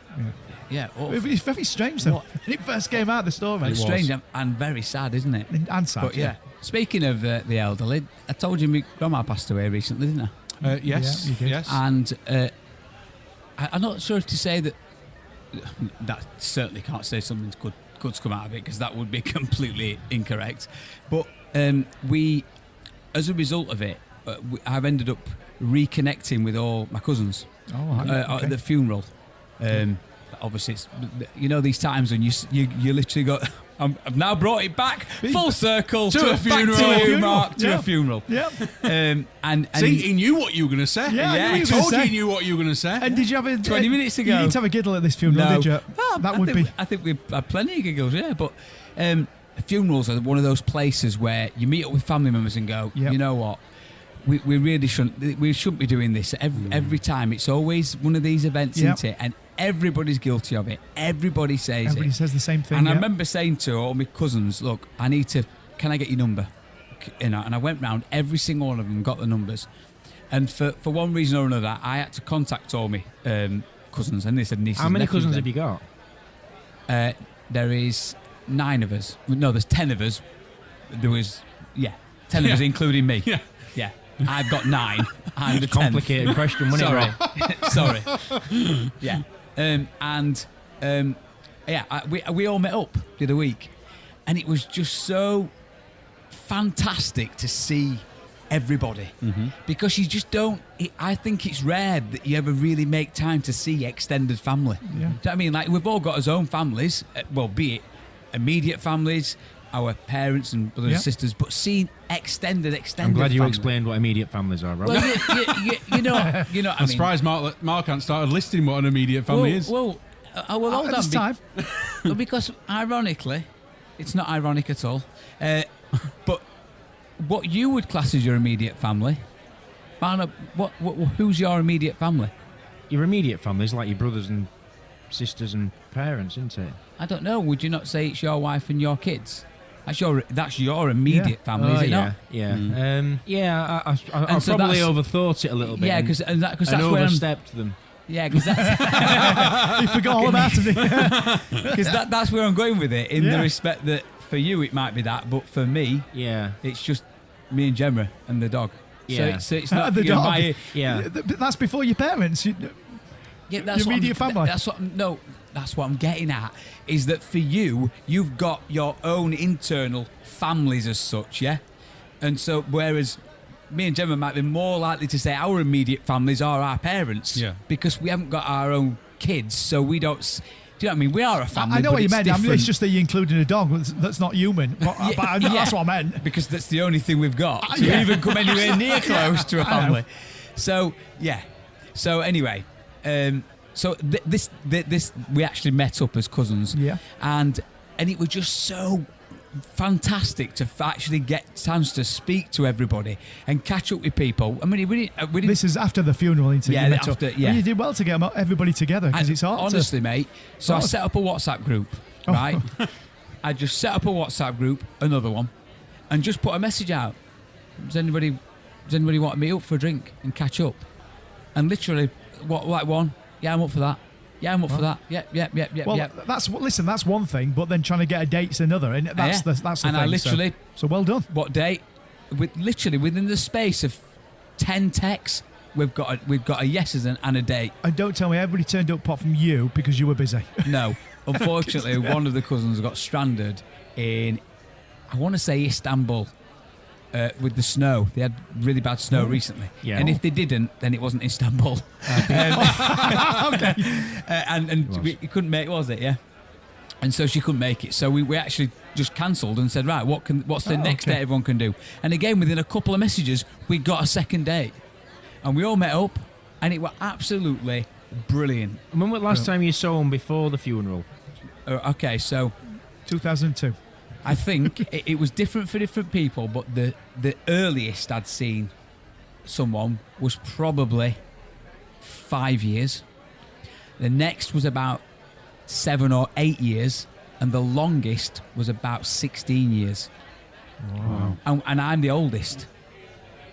Yeah, It's very strange though. When it first came out, the story. It's strange and very sad, isn't it? And sad. But yeah, speaking of the elderly, I told you my grandma passed away recently, didn't I? Yes, Yeah, you did. yes. And I'm not sure if to say that. That certainly can't say something good's come out of it, because that would be completely incorrect. But we, as a result of it, I've ended up reconnecting with all my cousins Oh, okay. at the funeral. Obviously, it's these times when you literally got. I've now brought it back full circle To a funeral. back to you, Funeral. Mark, to Yeah. a funeral. Yeah. And See, he knew what you were going to say. Yeah, I knew I what you were told gonna you say. he knew what you were going to say. And did you have a 20 minutes You ago. didn't have a giddle at this funeral, No. did you? I think we had plenty of giggles, yeah. But funerals are one of those places where you meet up with family members and go, Yep. you know what, we really shouldn't be doing this every time. It's always one of these events, Yep. isn't it? And everybody's guilty of it. Everybody says Everybody it. says the same thing. And I yeah. remember saying to all my cousins, look, can I get your number? And I went round every single one of them, got the numbers. And for one reason or another, I had to contact all my cousins, and they said nieces. How many and nephews cousins then. have you got? There is 9 of us. No, there's 10 of us. There was 10 of us, including me. Yeah. Yeah. I've got 9. I'm the 10th. Complicated question, wasn't Sorry. it, Sorry. Yeah. We all met up the other week, and it was just so fantastic to see everybody, because you just don't. I think it's rare that you ever really make time to see extended family. Yeah. Do you know what I mean? Like, we've all got our own families, be it immediate families, our parents and brothers Yeah. and sisters, but seeing extended I'm glad you family. explained what immediate families are, Rob. Well, you know what I I'm mean. surprised Mark hasn't started listing what an immediate family is. Well, hold At on. this time. Well, because ironically, it's not ironic at all. But what you would class as your immediate family, Marna, who's your immediate family? Your immediate family is like your brothers and sisters and parents, isn't it? I don't know. Would you not say it's your wife and your kids? That's your immediate family, is it yeah, not? yeah. I And so probably that's- overthought it a little bit. Yeah, and because that's where overstepped them. Yeah, because that's You forgot all about it. because that's where I'm going with it. In Yeah. the respect that for you it might be that, but for me Yeah, it's just me and Gemma and the dog. Yeah. So it's not The you know, dog. my- yeah. That's before your parents. Yeah, that's Your what immediate I'm, family. That's what I'm getting at. Is that for you? You've got your own internal families as such, yeah. And so, whereas me and Gemma might be more likely to say our immediate families are our parents, Yeah. because we haven't got our own kids, so we don't. Do you know what I mean? We are a family. I know but what you it's meant. I mean, different. it's just that you included a dog that's not human. But that's what I meant. Because that's the only thing we've got to Yeah. even come anywhere near close to a I know. family. So yeah, So anyway, this we actually met up as cousins. Yeah. And it was just so fantastic to actually get chance to speak to everybody and catch up with people. I mean, we didn't. This is after the funeral, isn't it? Yeah, You met after- up. yeah. Well, you did well to get everybody together because it's hard. Honestly, mate. So I hard. set up a WhatsApp group, Oh. right? I just set up a WhatsApp group, another one, and just put a message out. Does anybody want to meet up for a drink and catch up? And literally, like one? Yeah, I'm up for that. Yeah, I'm up for that. Yep. Well, that's one thing, but then trying to get a date's another, and that's the and thing. I literally, so well done. what date? Within the space of 10 texts, we've got a yeses and a date. And don't tell me everybody turned up apart from you because you were busy. No, unfortunately, one of the cousins got stranded in, I want to say Istanbul, with the snow. They had really bad snow recently. Yeah. And if they didn't, then it wasn't Istanbul. Okay. And we couldn't make, was it? Yeah. And so she couldn't make it. So we actually just cancelled and said, right, what's the next date everyone can do? And again, within a couple of messages, we got a second date. And we all met up, and it was absolutely brilliant. And when was the last time you saw him before the funeral? Okay, so 2002. I think it was different for different people, but the earliest I'd seen someone was probably 5 years. The next was about 7 or 8 years, and the longest was about 16 years. Wow. And I'm the oldest.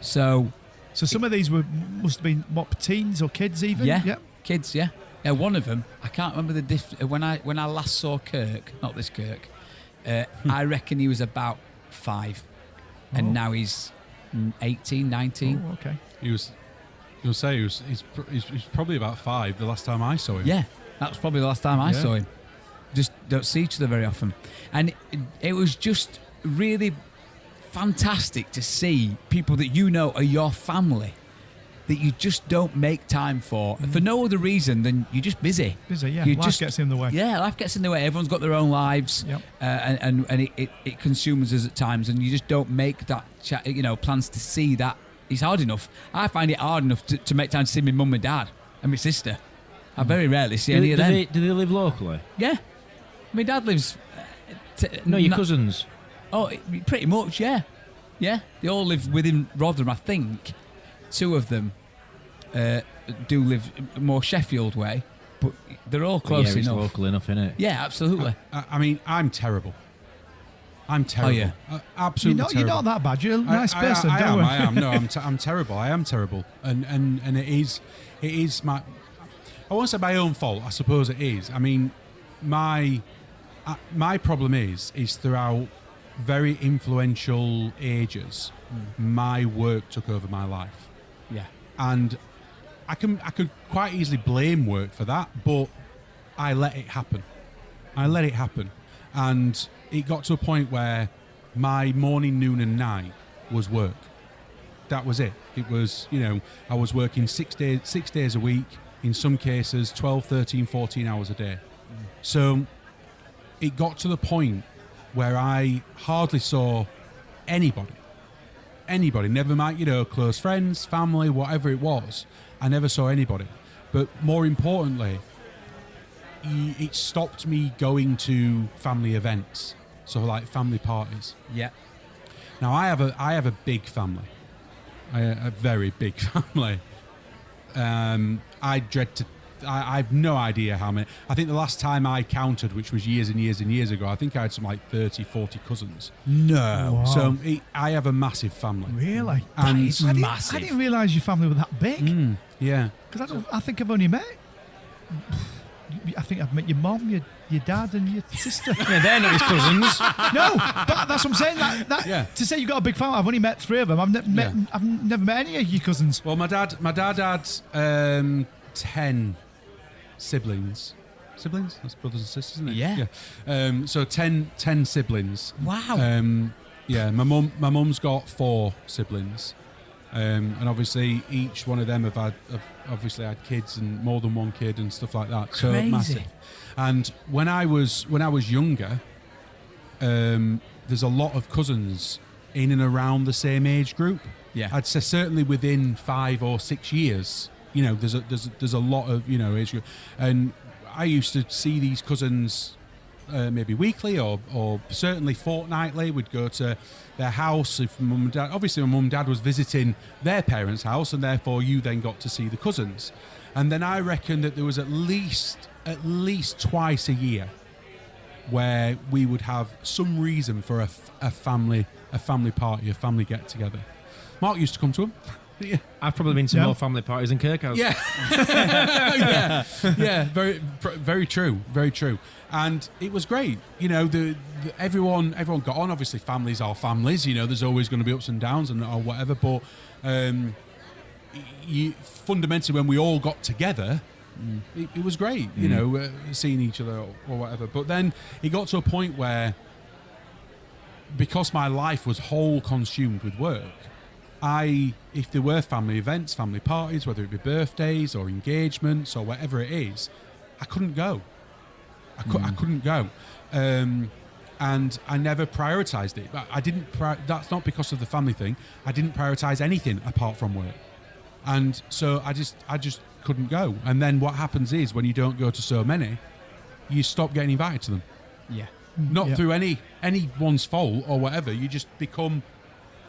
So some of these must have been what, teens or kids even? yeah, Yep. kids, yeah. One of them, I can't remember the when I last saw Kirk, not this Kirk. I reckon he was about 5, and now he's 18, 19. Oh, okay. He's probably about 5 the last time I saw him. Yeah, that was probably the last time I Yeah. saw him. Just don't see each other very often. And it was just really fantastic to see people that you know are your family that you just don't make time for no other reason than you're just busy. Busy, yeah. You Life just- gets in the way. Yeah, life gets in the way. Everyone's got their own lives, Yep. and it consumes us at times, and you just don't make that plans to see that. It's hard enough. I find it hard enough to make time to see my mum and dad and my sister. I very rarely see any of them. Do they live locally? Yeah, my dad lives. No, your cousins. Oh, pretty much, yeah. Yeah, they all live within Rotherham, I think. 2 of them do live more Sheffield way, but they're all close It's enough. local enough, innit? Yeah, absolutely. I mean, I'm terrible. I'm terrible. yeah. Absolutely You're terrible. not that bad. You're a nice I person. am. don't I worry. am. No, I'm terrible. I am terrible. And it is my. I won't say my own fault. I suppose it is. I mean, my problem is throughout very influential ages, my work took over my life, Yeah. and I could quite easily blame work for that, but I let it happen. And it got to a point where my morning, noon, and night was work. That was it. It was, I was working 6 days a week, in some cases 12, 13, 14 hours a day. So it got to the point where I hardly saw anybody, never mind, close friends, family, whatever it was. I never saw anybody. But more importantly, it stopped me going to family events, so like family parties. Yeah. Now I have a big family, a very big family. I've no idea how many. I think the last time I counted, which was years and years and years ago, I think I had some like 30, 40 cousins. No. Wow. So I have a massive family. Really? And is I massive. didn't realise your family were that big. yeah. Because I think I've only met. I think I've met your mum, your dad, and your sister. Yeah, they're not his cousins. No, but that's what I'm saying. Yeah. To say you've got a big family, I've only met 3 of them. I've never met any of your cousins. Well, my dad had 10 siblings. Siblings? That's brothers and sisters, isn't it? Yeah. So 10 siblings. Wow. Yeah, my mum's got 4 siblings. And obviously each one of them have obviously had kids and more than one kid and stuff like that. So Crazy. massive. And when I was younger, there's a lot of cousins in and around the same age group. Yeah. I'd say certainly within 5 or 6 years, You know, there's a lot of, you know, age group. And I used to see these cousins maybe weekly or certainly fortnightly. We'd go to their house if mum and dad. Obviously, my mum and dad was visiting their parents' house, and therefore you then got to see the cousins. And then I reckon that there was at least twice a year where we would have some reason for a family party, a family get together. Mark used to come to them. Yeah. I've probably been to more family parties than Kirk has. Yeah, yeah, very true, very true. And it was great. You know, everyone got on. Obviously, families are families. You know, there's always going to be ups and downs or whatever. But fundamentally, when we all got together, it was great. You know, seeing each other or whatever. But then it got to a point where, because my life was whole consumed with work, if there were family events, family parties, whether it be birthdays or engagements or whatever it is, I couldn't go. I couldn't go. And I never prioritised it. But I didn't. That's not because of the family thing. I didn't prioritise anything apart from work. And so I just couldn't go. And then what happens is, when you don't go to so many, you stop getting invited to them. Yeah. Not through anyone's fault or whatever. You just become...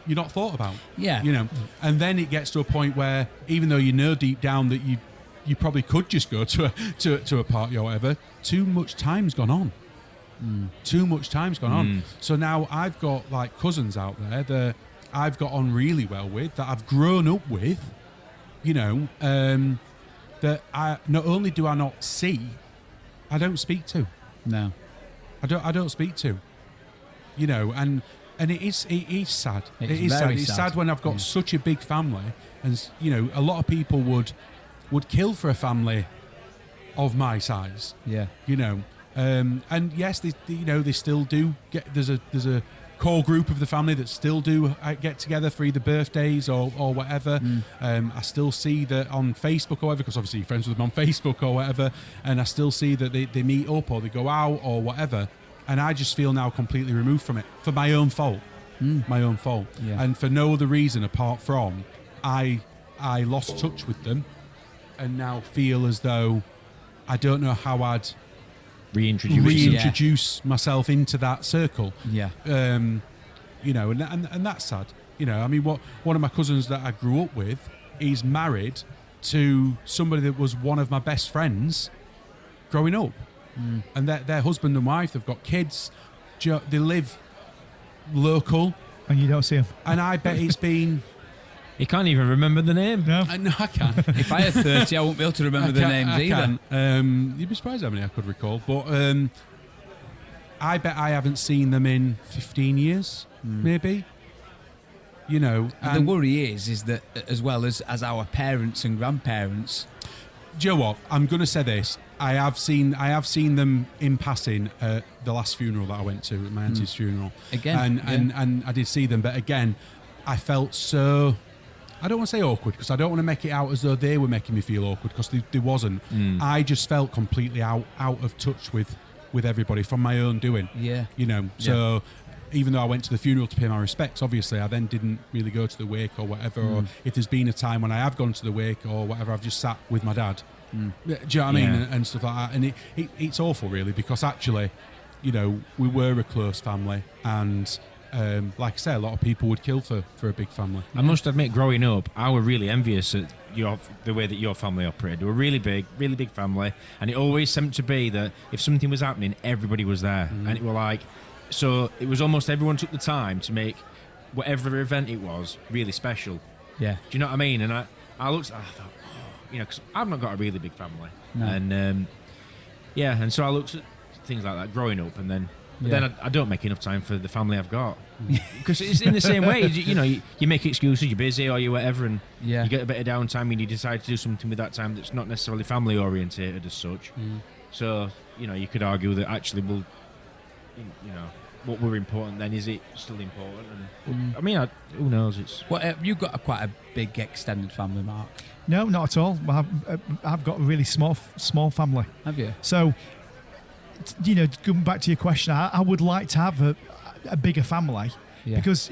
You're not thought about. Yeah. You know, and then it gets to a point where, even though you know deep down that you probably could just go to a party or whatever, too much time's gone on. Too much time's gone on. So now I've got like cousins out there that I've got on really well with, that I've grown up with, you know, that I not only do I not see, I don't speak to. No. I don't speak to. You know, and it is sad. It's It is sad. very It's sad. sad when I've got such a big family, and you know, a lot of people would kill for a family of my size. Yeah. You know, and yes, they still do get. There's a core group of the family that still do get together for either birthdays or whatever. I still see that on Facebook or whatever, because obviously you're friends with them on Facebook or whatever, and I still see that they meet up or they go out or whatever. And I just feel now completely removed from it for my own fault. My own fault. Yeah. And for no other reason apart from I lost touch with them and now feel as though I don't know how I'd reintroduce myself into that circle. Yeah. You know, and that's sad. You know, I mean, one of my cousins that I grew up with is married to somebody that was one of my best friends growing up. And their husband and wife, they've got kids, they live local. And you don't see them. And I bet it's been... You can't even remember the name. No. No, I can't. If I had 30, I won't be able to remember the names either. You'd be surprised how many I could recall. But I bet I haven't seen them in 15 years, maybe. You know. The worry is that as well as our parents and grandparents... Do you know what? I'm going to say this. I have seen them in passing at the last funeral that I went to, at my auntie's funeral. Again, and I did see them, but again, I felt so... I don't want to say awkward, because I don't want to make it out as though they were making me feel awkward, because they wasn't. I just felt completely out of touch with everybody from my own doing. Yeah. You know, so... Even though I went to the funeral to pay my respects, obviously, I then didn't really go to the wake or whatever. Or if there's been a time when I have gone to the wake or whatever, I've just sat with my dad. Do you know what I mean? And stuff like that. And it's awful, really, because actually, you know, we were a close family. And like I say, a lot of people would kill for a big family. I must admit, growing up, I was really envious at the way that your family operated. They were really big family. And it always seemed to be that if something was happening, everybody was there. And it was like... So it was almost everyone took the time to make whatever event it was really special. Yeah. Do you know what I mean? And I looked, I thought, you know, because I've not got a really big family. No. And and so I looked at things like that growing up, and then I don't make enough time for the family I've got. Because it's in the same way, you know, you make excuses, you're busy or you whatever, and you get a bit of downtime and you decide to do something with that time that's not necessarily family orientated as such. So, you know, you could argue that actually, well, you know, what were important then, is it still important? And, I mean, who knows? It's You've got quite a big extended family, Mark. No, not at all. I've got a really small family. Have you? So, you know, going back to your question, I would like to have a bigger family, Yeah. Because,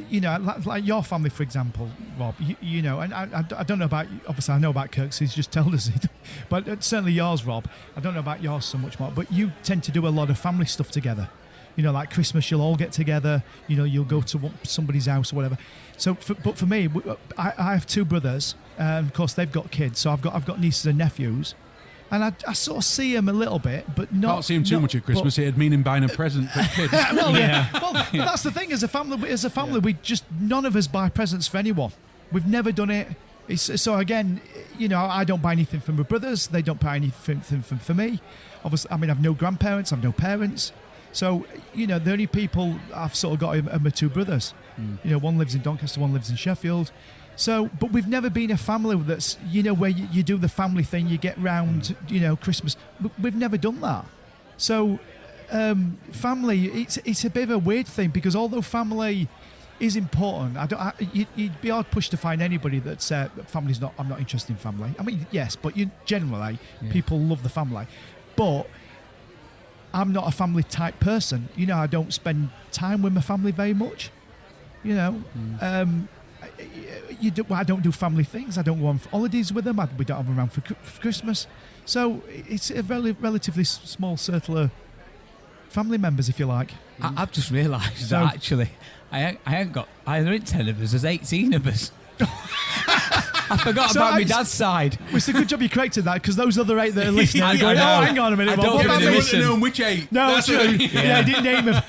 like your family, for example, Rob, you know, and I don't know about, obviously I know about Kirk's, he's just told us it, but certainly yours, Rob, I don't know about yours so much more, but you tend to do a lot of family stuff together. Like Christmas, you'll all get together, you'll go to somebody's house or whatever. So, but for me, I have two brothers, and of course they've got kids, so I've got nieces and nephews. And I sort of see him a little bit, but not. Can't see him too much at Christmas. It'd mean him buying a present for kids. Well, that's the thing. As a family, we just none of us buy presents for anyone. We've never done it. So again, I don't buy anything for my brothers. They don't buy anything for me. Obviously, I've no grandparents. I've no parents. So the only people I've sort of got are my two brothers. One lives in Doncaster, one lives in Sheffield. So, but we've never been a family that's, where you do the family thing, you get round, Christmas. We've never done that. So, family, it's a bit of a weird thing because although family is important, you'd be hard pushed to find anybody that's family's not. I'm not interested in family. I mean, yes, but generally people love the family, but I'm not a family type person. I don't spend time with my family very much. I don't do family things. I don't go on holidays with them. We don't have them around for Christmas. So it's a relatively small circle of family members, if you like. I've just realised that actually I ain't got. There ain't 10 of us. There's 18 of us. I forgot about my dad's side. It's a good job you corrected that because those other 8 that are listening are going, hang on a minute. I don't what give about a know which 8. No, that's true. Yeah, I didn't name them.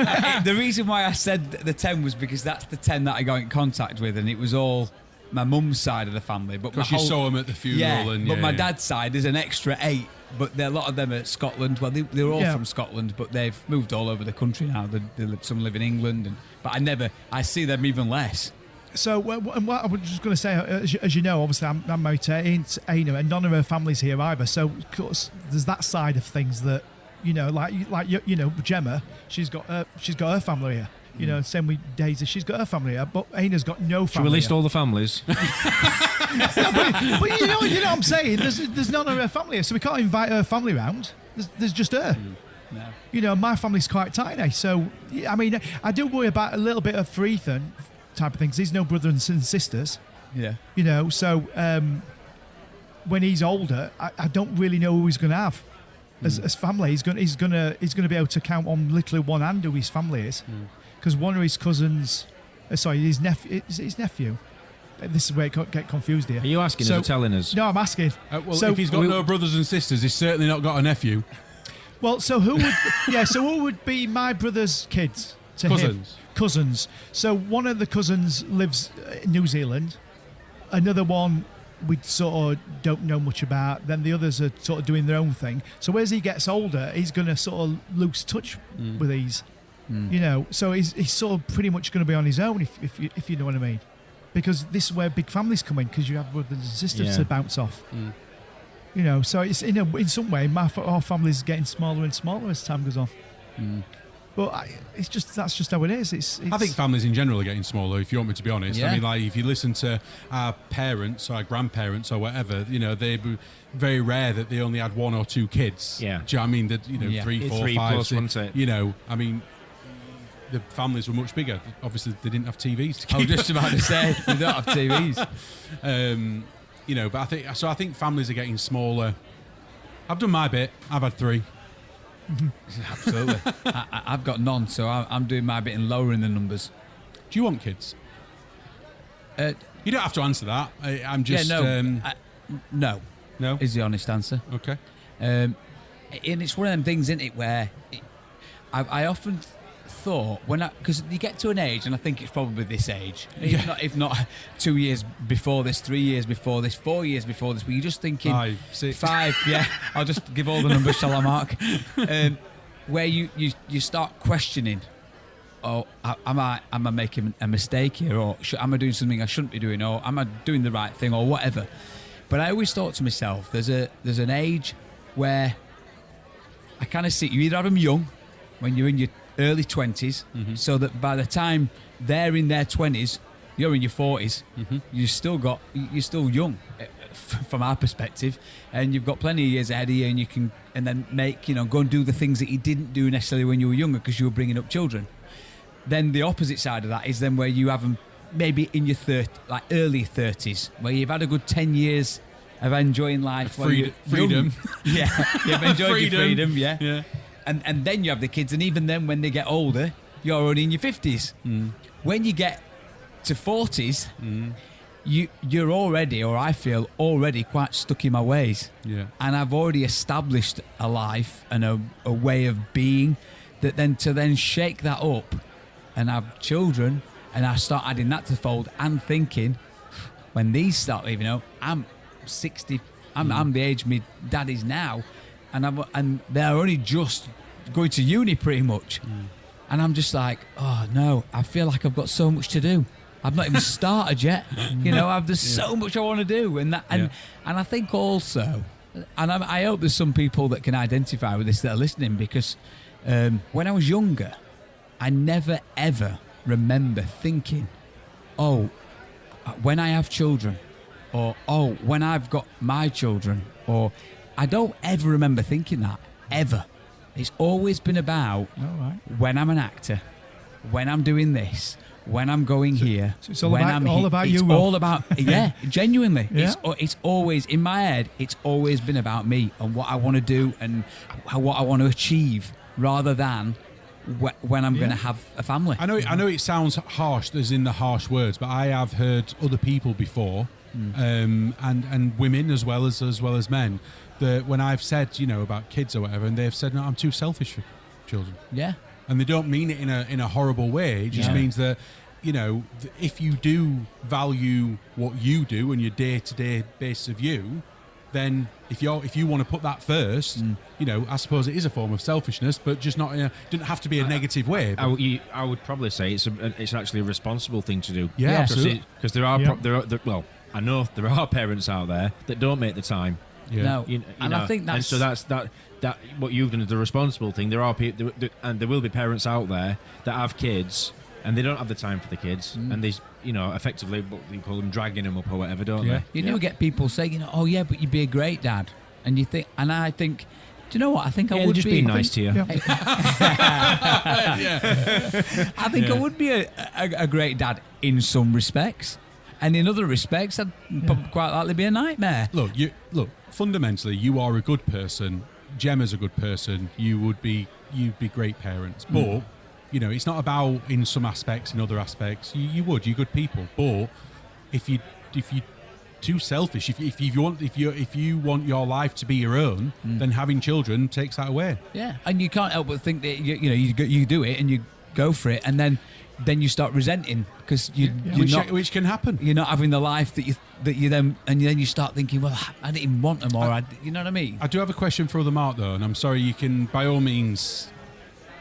The reason why I said the 10 was because that's the 10 that I got in contact with, and it was all my mum's side of the family. But because you saw them at the funeral. But my dad's side is an extra 8. But a lot of them are Scotland. Well, they're all from Scotland, but they've moved all over the country now. Some live in England, but I see them even less. So, and what I was just going to say, as you know, obviously I'm married to Aina, and none of her family's here either. So, of course, there's that side of things that, like Gemma, she's got her family here. Same with Daisy, she's got her family here, but Aina's got no family. Should we list all the families? but you know what I'm saying? There's none of her family here, so we can't invite her family round. There's just her. No. My family's quite tiny, so I do worry about a little bit of for Ethan type of things. He's no brothers and sisters. Yeah. So when he's older, I don't really know who he's going to have as family. He's going to be able to count on literally one hand who his family is, because one of his cousins, his nephew. This is where it get confused here. Are you asking us or telling us? No, I'm asking. If he's got no brothers and sisters, he's certainly not got a nephew. Well, so who would? So who would be my brother's kids to him? Cousins. So one of the cousins lives in New Zealand. Another one we sort of don't know much about. Then the others are sort of doing their own thing. So as he gets older, he's going to sort of lose touch with these. So he's sort of pretty much going to be on his own, if you know what I mean. Because this is where big families come in, because you have brothers and sisters to bounce off. So it's in some way our family's getting smaller and smaller as time goes on. But that's just how it is. It's I think families in general are getting smaller, if you want me to be honest. Yeah. Like if you listen to our parents or our grandparents or whatever, they'd be very rare that they only had 1 or 2 kids. Yeah. Do you know what I mean? That 3, 4, 3 5, plus, 6, wasn't it? the families were much bigger. Obviously, they didn't have TVs to keep. I was just about to say we don't have TVs. But I think families are getting smaller. I've done my bit. I've had 3. Absolutely. I've got none, so I'm doing my bit in lowering the numbers. Do you want kids? You don't have to answer that. I'm just... no. No? Is the honest answer. Okay. And it's one of them things, isn't it, where I often thought, because you get to an age, and I think it's probably this age, if not 2 years before this, 3 years before this, 4 years before this, where you're just thinking 5, 6. 5, yeah. I'll just give all the numbers, shall I, Mark? Where you start questioning, am I making a mistake here, or am I doing something I shouldn't be doing, or am I doing the right thing, or whatever? But I always thought to myself, there's an age where I kind of see you either have them young, when you're in your early 20s, so that by the time they're in their 20s, you're in your 40s. You're still young from our perspective, and you've got plenty of years ahead of you, and you can then go and do the things that you didn't do necessarily when you were younger because you were bringing up children. then the opposite side of that is then where you have them maybe in your early 30s, where you've had a good 10 years of enjoying life. Freedom. Yeah, you've enjoyed your freedom, yeah. Yeah. And then you have the kids, and even then when they get older, you're only in your 50s. When you get to 40s, you're already, or I feel already, quite stuck in my ways. Yeah. And I've already established a life and a way of being that then shake that up and have children, and I start adding that to the fold and thinking, when these start leaving out, I'm 60, I'm the age my dad is now, and they're only just going to uni pretty much. And I'm just like, oh no, I feel like I've got so much to do. I've not even started yet. There's so much I want to do, and I think also, and I hope there's some people that can identify with this that are listening, because when I was younger, I never ever remember thinking, oh, when I have children, or oh, when I've got my children, or I don't ever remember thinking that ever. It's always been about when I'm an actor, when I'm doing this, when I'm going here. So it's all about you. It's all about, genuinely. Yeah. It's always, in my head, it's always been about me and what I want to do and what I want to achieve, rather than when I'm going to have a family. I know it sounds harsh, as in the harsh words, but I have heard other people before, and women as well as men, that when I've said, about kids or whatever, and they've said, no, I'm too selfish for children. Yeah. And they don't mean it in a horrible way. It just means that, if you do value what you do and your day-to-day basis of you, then if you want to put that first, I suppose it is a form of selfishness, but just not didn't have to be a negative way. I would probably say it's actually a responsible thing to do. Yeah, absolutely. Because there are I know there are parents out there that don't make the time. Yeah. No, And I think that's... And so that what you've done is the responsible thing. There are people, and there will be parents out there that have kids and they don't have the time for the kids, and they, effectively, what you call them, dragging them up or whatever, don't they? You do get people saying, oh yeah, but you'd be a great dad, and I think, do you know what? I think I would just be nice to you. I think I would be a great dad in some respects. And in other respects, I'd quite likely be a nightmare. Look. Fundamentally, you are a good person. Gemma's a good person. You'd be great parents. But it's not about in some aspects. In other aspects, you're good people. But if you too selfish, if you want your life to be your own, then having children takes that away. Yeah, and you can't help but think that you do it and you go for it, and then you start resenting because which can happen. You're not having the life that you then, and then you start thinking, well, I didn't even want them, or you know what I mean. I do have a question for the Mark though, and I'm sorry, you can by all means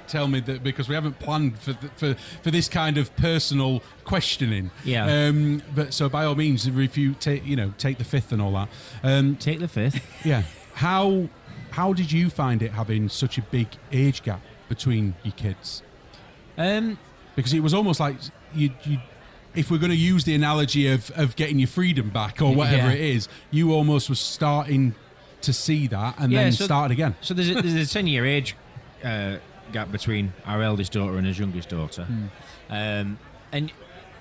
tell me that, because we haven't planned for this kind of personal questioning. Yeah. But so by all means, if you take the fifth and all that. Take the fifth. Yeah. How did you find it having such a big age gap between your kids? Because it was almost like you if we're going to use the analogy of getting your freedom back or whatever it is, you almost was starting to see that and then started again. So there's a 10-year age gap between our eldest daughter and his youngest daughter. And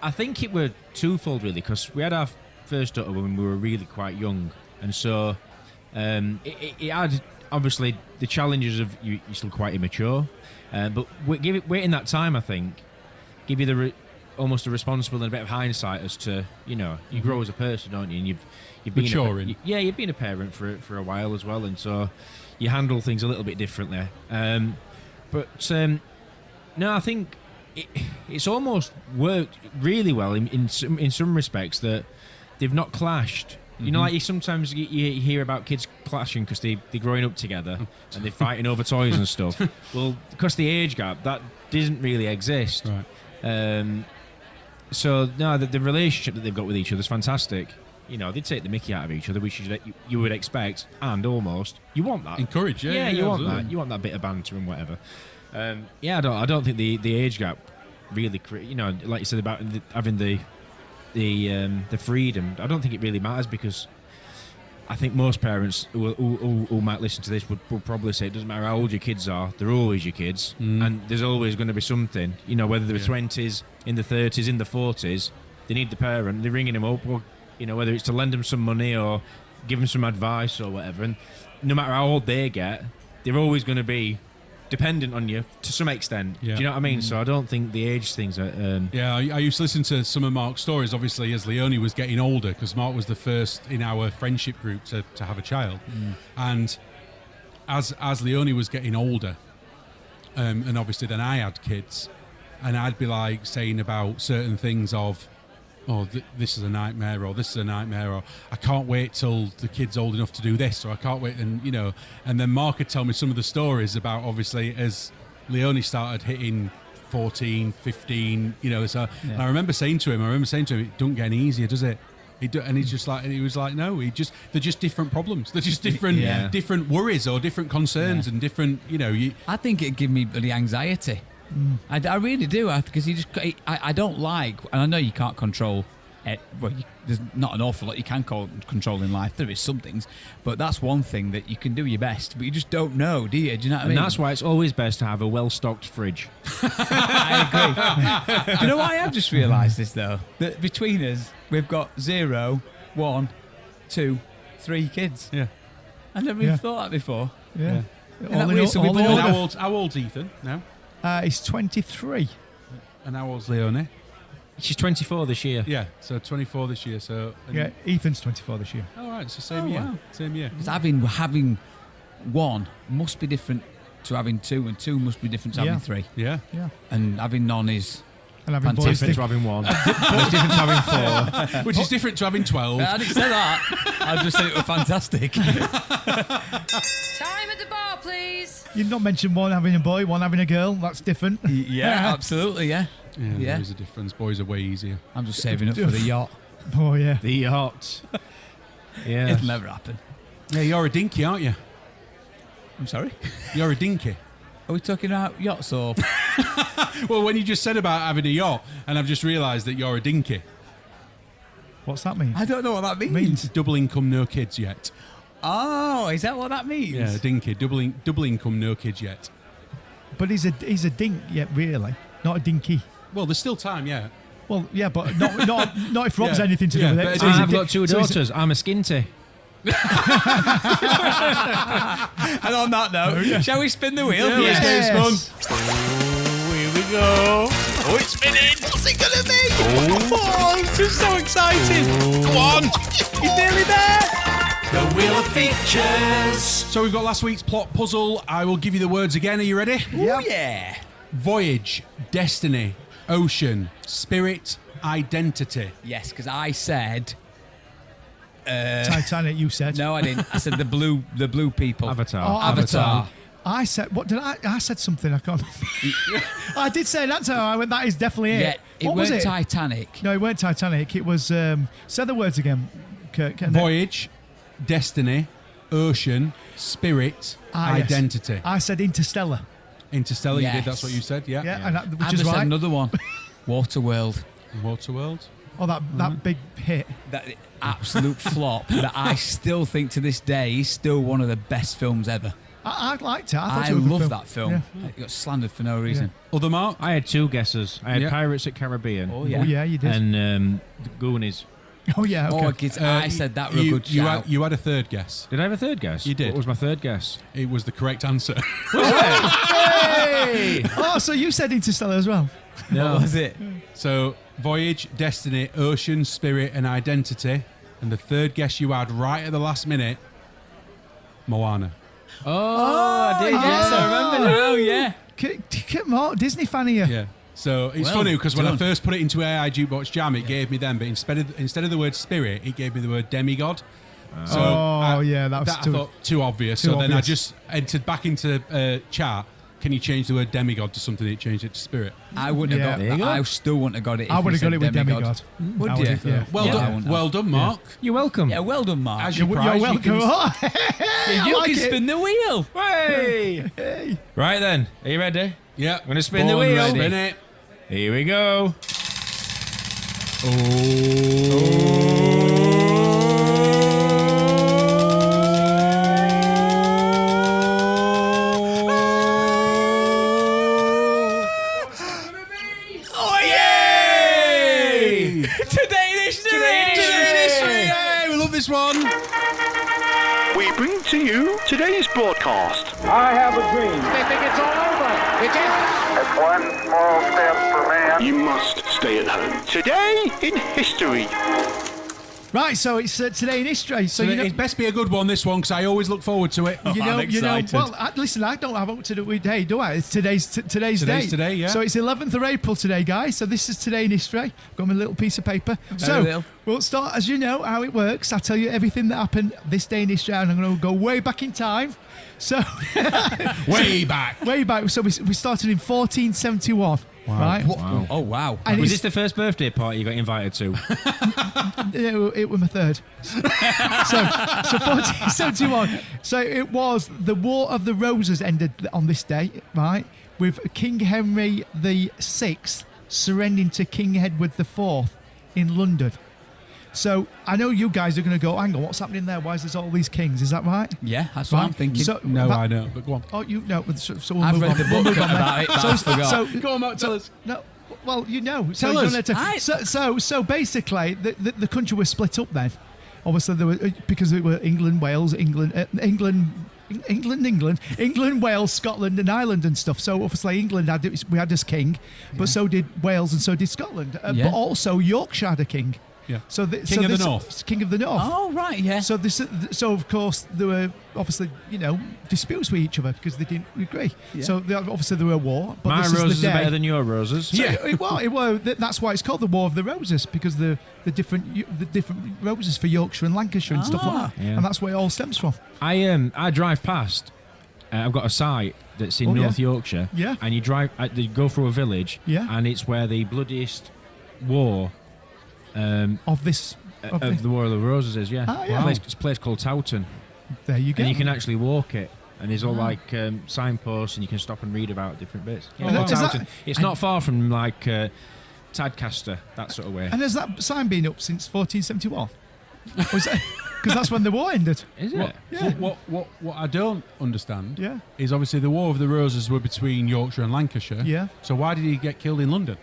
I think it were twofold, really, because we had our first daughter when we were really quite young. And so it had, obviously, the challenges of you're still quite immature. But waiting that time, I think, give you almost a responsible and a bit of hindsight as to, you grow as a person, don't you? And you've been maturing. You've been a parent for a while as well, and so you handle things a little bit differently. No, I think it's almost worked really well in some respects that they've not clashed. Like sometimes you hear about kids clashing because they're growing up together and they're fighting over toys and stuff. Well, because the age gap, that doesn't really exist. Right. So no, the relationship that they've got with each other is fantastic. They take the mickey out of each other, which you would expect, and almost you want that. Encourage, yeah, you want absolutely. that. You want that bit of banter and whatever. I don't think the age gap really, like you said about having the freedom. I don't think it really matters, because I think most parents who might listen to this will probably say it doesn't matter how old your kids are, they're always your kids, and there's always going to be something. Whether they're 20s, in the 30s, in the 40s, they need the parent. They're ringing them up, or whether it's to lend them some money or give them some advice or whatever. And no matter how old they get, they're always going to be dependent on you to some extent. Yeah. Do you know what I mean? So I don't think the age things are. I used to listen to some of Mark's stories, obviously, as Leonie was getting older, because Mark was the first in our friendship group to have a child. And as Leonie was getting older, and obviously then I had kids, and I'd be like saying about certain things of, this is a nightmare, or this is a nightmare, or I can't wait till the kid's old enough to do this, or I can't wait, and then Mark would tell me some of the stories about, obviously, as Leonie started hitting 14, 15, so and I remember saying to him, it don't get any easier, does it? And he's just like, and he was like, no, they're just different problems. They're just different worries or different concerns and different, I think it'd give me bloody anxiety. I really do, because I don't like, and I know you can't control it. Well, there's not an awful lot you can control in life. There is some things, but that's one thing that you can do your best, but you just don't know, do you? Do you know what I mean? And that's why it's always best to have a well-stocked fridge. I agree. Do you know why I have just realised this, though? That between us, we've got 0, 1, 2, 3 kids. Yeah. I never even thought that before. Yeah. All in all, How old's Ethan now? He's 23. And how old's Leonie? She's 24 this year. Yeah, so 24 this year. So Yeah, Ethan's 24 this year. All right, so same year. wow. Same year. Because having 1 must be different to having 2, and 2 must be different to having 3. Yeah. Yeah. And having none is... And having boys Different to having 1. It's different to having 4. Which is different to having 12. I didn't say that. I just said it was fantastic. Time at the bar, please. You've not mentioned one having a boy, one having a girl. That's different. Yeah, absolutely, yeah. Yeah, there is a difference. Boys are way easier. I'm just saving up for the yacht. Oh, yeah. The yacht. Yeah. It'll never happen. Yeah, you're a dinky, aren't you? I'm sorry? You're a dinky. Are we talking about yachts or... Well, when you just said about having a yacht, and I've just realised that you're a dinky. What's that mean? I don't know what that means. Double income, no kids yet. Oh, is that what that means? Yeah, a dinky. Double income, no kids yet. But he's a dink, yeah, really. Not a dinky. Well, there's still time, yeah. Well, yeah, but not if Rob's Yeah. anything to do Yeah, with but it. it is I've got 2 daughters. I'm a skinty. And on that note, shall we spin the wheel? Yeah, let's get it Yes. spun. Here we go. Oh, it's spinning. What's it gonna be? Oh, I'm just so excited. Come on. He's nearly there. The Wheel of Features. So we've got last week's plot puzzle. I will give you the words again. Are you ready? Oh, yeah. Voyage, destiny, ocean, spirit, identity. Yes, because I said... Titanic, you said. No, I didn't. I said the blue people. Avatar. Oh, Avatar. I said, what did I said something, I can't I did say that's how I went, that is definitely it. Yeah, it What was weren't it? Titanic. No, it weren't Titanic. It was, say the words again, Kirk. Voyage, destiny, ocean, spirit, Ah, yes. identity. I said Interstellar. Interstellar, you did. Yes. That's what you said, yeah. Yeah, and that, which I is just said right. another one. Waterworld. Waterworld. Oh, that big hit. That absolute flop that I still think to this day is still one of the best films ever. I liked it. I thought I it was a good love film. that film. Yeah. It got slandered for no reason. Other Mark? I had 2 guesses. I had Yeah. Pirates at Caribbean. Oh, Oh, yeah, you did. And the Goonies. Oh, yeah, okay. Oh, kids, I said that were a good you shout. had a third guess. Did I have a third guess? You did. What was my third guess? It was the correct answer. Hey! Oh, so you said Interstellar as well? What was it? So, voyage, destiny, ocean, spirit, and identity. And the third guess you had right at the last minute, Moana. Oh, I did. Yes, I remember now, yeah. More Disney fan here. Yeah. So it's Well funny because when I done. first put it into AI Jukebox Jam, it gave me them, but instead of the word spirit, it gave me the word demigod. So yeah, that was I thought too obvious. too So then I obvious. just entered back into chat. Can you change the word demigod to something? It changed it to spirit. I wouldn't Yeah. have There got you that. go. I still wouldn't have got it if I would you have got said it with demigod. Would I you? would've, yeah. Well Yeah, I done, wouldn't well done, Mark. You're welcome. Yeah, well done, Mark. As You're you prize, welcome. you I like can it. spin the wheel. Hey! Right then, are you ready? Yeah, I'm gonna spin the Born wheel. ready. Spin it. Here we go. this one. We bring to you today's broadcast. I have a dream. They think it's all over. It is. It's one small step for man. You must stay at home. Today in history. Right, so it's Today in History. So It best be a good one, this one, because I always look forward to it. You know. Well, listen, I don't have up to the day, do I? It's today's date. Today, yeah. So it's 11th of April today, guys. So this is Today in History. I've got my little piece of paper. We'll start, as you know, how it works. I'll tell you everything that happened this day in history, and I'm going to go way back in time. So way back. So we started in 1471. Wow. Right? Wow. Oh, wow. And was this the first birthday party you got invited to? It was my third. So 1471. So it was the War of the Roses ended on this day, right? With King Henry VI surrendering to King Edward IV in London. So I know you guys are going to go, hang on, what's happening there? Why is there all these kings? Is that right? Yeah, that's what I'm thinking. So, No, I don't, but go on. Oh, you know. So we'll I've move read on. the We'll book move on then. about it, but I forgot. Go on, Mark, tell us. No, well, you know. Tell us. So basically, the country was split up then. Obviously, there were because it were England, Wales, England, Wales, Scotland, and Ireland and stuff. So obviously, England we had this king, but so did Wales and so did Scotland. But also Yorkshire had a king. Yeah. So King of the North. King of the North. Oh, right, yeah. So of course there were obviously disputes with each other because they didn't agree. Yeah. So obviously there were war. But My this roses is the are day. better than your roses. So that's why it's called the War of the Roses, because the different roses for Yorkshire and Lancashire and stuff like that, and that's where it all stems from. I drive past. I've got a site that's in North Yorkshire. Yeah. And you go through a village. Yeah. And it's where the bloodiest war. Of the War of the Roses is, yeah. Ah, yeah. It's a place called Towton. There you go. And you can actually walk it. And there's all signposts, and you can stop and read about different bits. Yeah, And Towton. It's not far from Tadcaster, that sort of way. And has that sign been up since 1471? Because that's when the war ended. Is it? Yeah. What I don't understand Yeah. is obviously the War of the Roses were between Yorkshire and Lancashire. Yeah. So why did he get killed in London?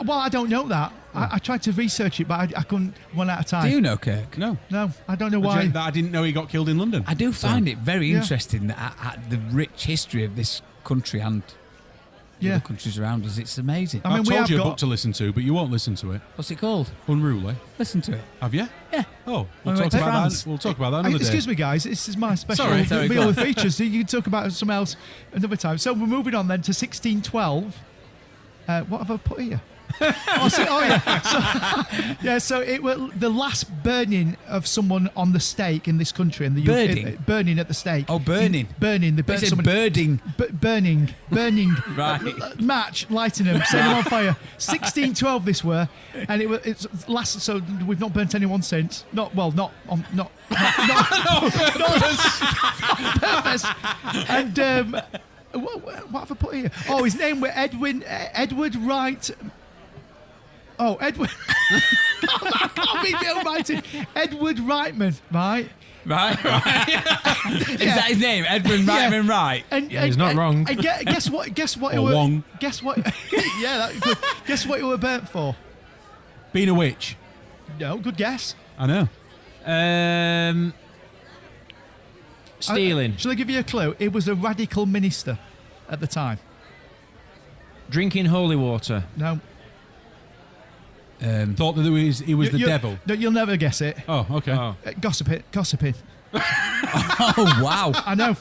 Well, I don't know that. I tried to research it, but I couldn't run out of time. Do you know, Kirk? No. No, I don't know why. I didn't know he got killed in London. I do find it very Yeah. interesting that the rich history of this country and the countries around us. It's amazing. I mean, I've we told have you a got- book to listen to, but you won't listen to it. What's it called? Unruly. Listen to it. Have you? Yeah. Oh, we we'll went talk to about France. that. We'll talk about that another day. Excuse me, guys. This is my special Sorry, meal go on. with features. So you can talk about something else another time. So we're moving on then to 1612. What have I put here? So it was the last burning of someone on the stake in this country, in the Burning? burning at the stake. Oh, burning. Burning. They They burnt said somebody. birding. Burning. Right. Match, lighting them, setting them on fire. 1612 this were, and it's last. So we've not burnt anyone since. Not purpose. And what have I put here? Oh, his name was Edward Wright. Oh, Edward. God be the almighty. Edward Wrightman, right? Right. Is that his name? Edwin Wrightman Wright? And, he's not wrong. And guess what? Guess what? Or Wong. Guess what? Yeah, good. Guess what it were burnt for? Being a witch. No, good guess. I know. Stealing. Shall I give you a clue? It was a radical minister at the time. Drinking holy water. No. Thought that he was the devil. No, you'll never guess it. Oh, okay. Oh. Gossiping. Oh, wow. I know.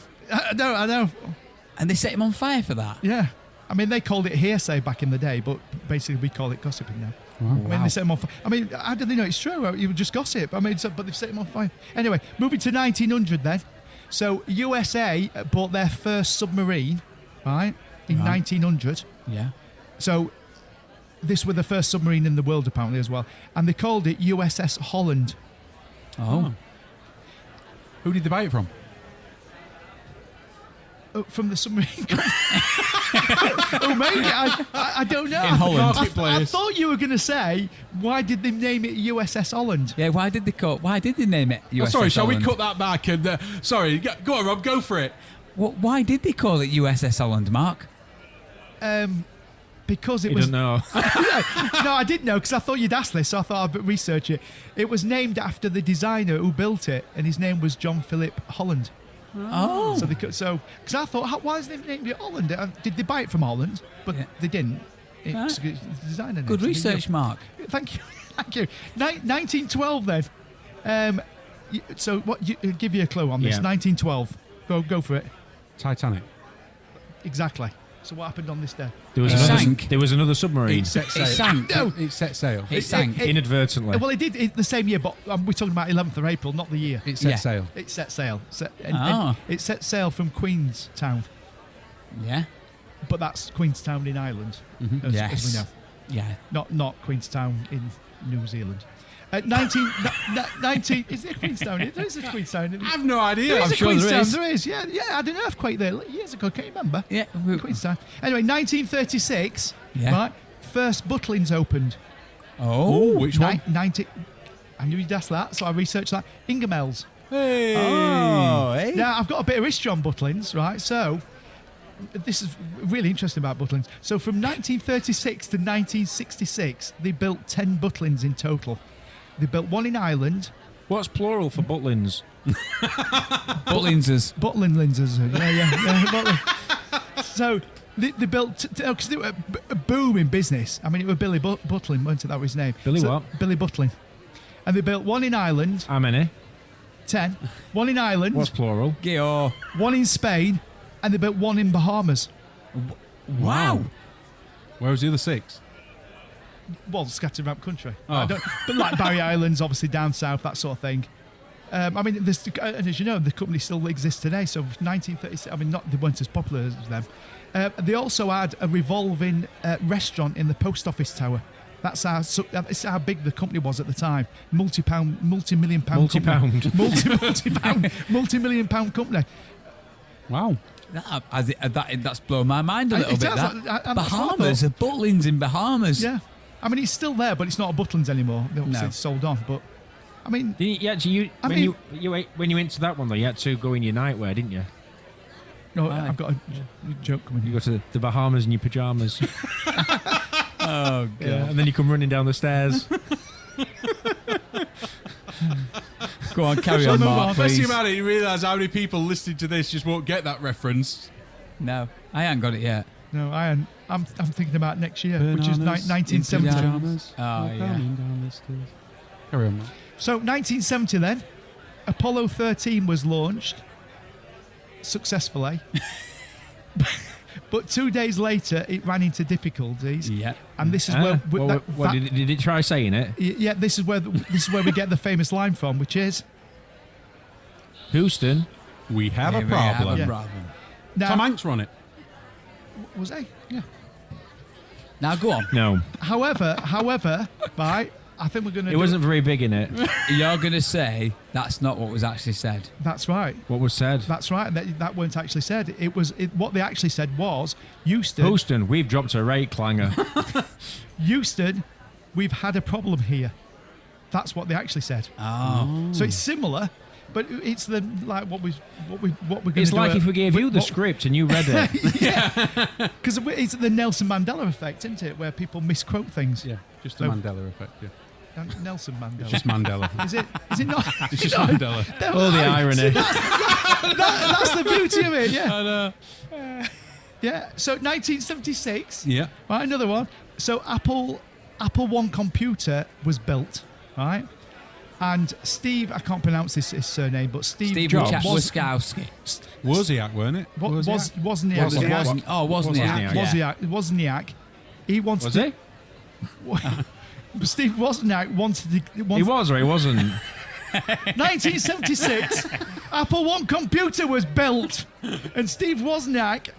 And they set him on fire for that? Yeah. I mean, they called it hearsay back in the day, but basically we call it gossiping now. Wow. I mean, they set him on fire. I mean, how do they know it's true? You would just gossip. I mean, but they've set him on fire. Anyway, moving to 1900 then. So USA bought their first submarine, right, in 1900. Yeah. So this were the first submarine in the world apparently as well, and they called it USS Holland. Oh. Who did they buy it from? From the submarine. Oh, maybe I don't know. In Holland. I thought you were going to say, why did they name it USS Holland? Yeah, why did they name it USS Sorry, shall we Holland? cut that back? And sorry, go on, Rob, go for it. Why did they call it USS Holland, Mark? because it You was. don't know. No, I didn't know because I thought you'd ask this, so I thought I'd research it. It was named after the designer who built it, and his name was John Philip Holland. Oh. So because I thought, why is they named it Holland? Did they buy it from Holland? But they didn't. It's the designer name. Good So research, Mark. Thank you, thank you. 1912 then. So what? Give you a clue on this. Yeah. 1912. Go for it. Titanic. Exactly. So what happened on this day? There was, sank. there was another submarine. It set sail. It sank. No. It set sail. It sank. Inadvertently. Well, it did the same year, but we're talking about 11th of April, not the year. It set Yeah. sail. It set sail. Ah. It set sail from Queenstown, Yeah. but that's Queenstown in Ireland, as Yes. we know. Yeah. Not Queenstown in New Zealand. 19 is it Queenstown? There is a Queenstown. I have no idea. There is I'm a sure there Queenstown. is. There is. Yeah. I had an earthquake there years ago. Can't you remember? Yeah. Queenstown. Anyway, 1936. Yeah. Right. First Butlins opened. Oh. Which one? 90. I knew you'd ask that, so I researched that. Ingermells. Hey. Oh, hey. Now, I've got a bit of history on Butlins, right? So, this is really interesting about Butlins. So, from 1936 to 1966, they built 10 Butlins in total. They built one in Ireland. What's plural for Butlins? Butlinsers. Butlin Lindsers. Yeah. Butlin. So, they built, because they were a boom in business. I mean, it was Billy Butlin, wasn't it? That was his name. Billy So, what? Billy Butlin. And they built one in Ireland, How many? 10. One in Ireland, What's plural? Geo. one in Spain, and they built one in Bahamas. Wow. Where was the other 6? Well, scattered around the country. Oh. But like Barry Islands, obviously down south, that sort of thing. I mean, and as you know, the company still exists today. So 1936, I mean, they weren't as popular as them. They also had a revolving restaurant in the post office tower. That's how big the company was at the time. Multi-million pound company. Multi-million pound company. Wow. That's blown my mind a little It bit. has, That. and that's what I Bahamas, a Butlins in Bahamas. Yeah. I mean, it's still there, but it's not a Butlins anymore. Obviously, it's sold on. But, I mean... When you went to that one, though, you had to go in your nightwear, didn't you? No, I've got a joke coming You here. go to the Bahamas in your pyjamas. Oh, God. Yeah, and then you come running down the stairs. Go on, carry on, Mark, First thing please. about it, you realise how many people listening to this just won't get that reference. No, I ain't got it yet. No, I'm thinking about next year, which is Bananas 1970. in pyjamas, Oh, all yeah. coming down the stairs. Carry on, Mark. So 1970 then, Apollo 13 was launched successfully. But 2 days later, it ran into difficulties. Yeah. And this is where... Did it try saying it? Yeah, this is where we get the famous line from, which is... Houston. We have Here a we have problem. a problem. Now, Tom Hanks run it. was he? Yeah. Now go on. No, However, right, I think we're going to it wasn't very big in it. You're going to say that's not what was actually said. That's right. What was said? That's right. That weren't actually said. What they actually said was, Houston, we've dropped a rate clanger. Houston, we've had a problem here. That's what they actually said. Oh. So it's similar, but it's what we're going to It's do. like if we gave you the script and you read it. Yeah, because it's the Nelson Mandela effect, isn't it, where people misquote things. Yeah, just the So- Mandela effect. Yeah, Nelson Mandela. just Mandela. Is it not? It's just Mandela. Oh, the irony. That's the beauty of it. Yeah. I know. Yeah. So 1976. Yeah. Right, another one. So Apple One computer was built, right? And Steve, I can't pronounce his surname, but Steve Jobs Wozniacki. Wozniak, weren't it? Wozniak. Wozniak. He wanted. Was to, he? Steve Wozniak wanted to. He was or he wasn't? 1976, Apple One computer was built, and Steve Wozniak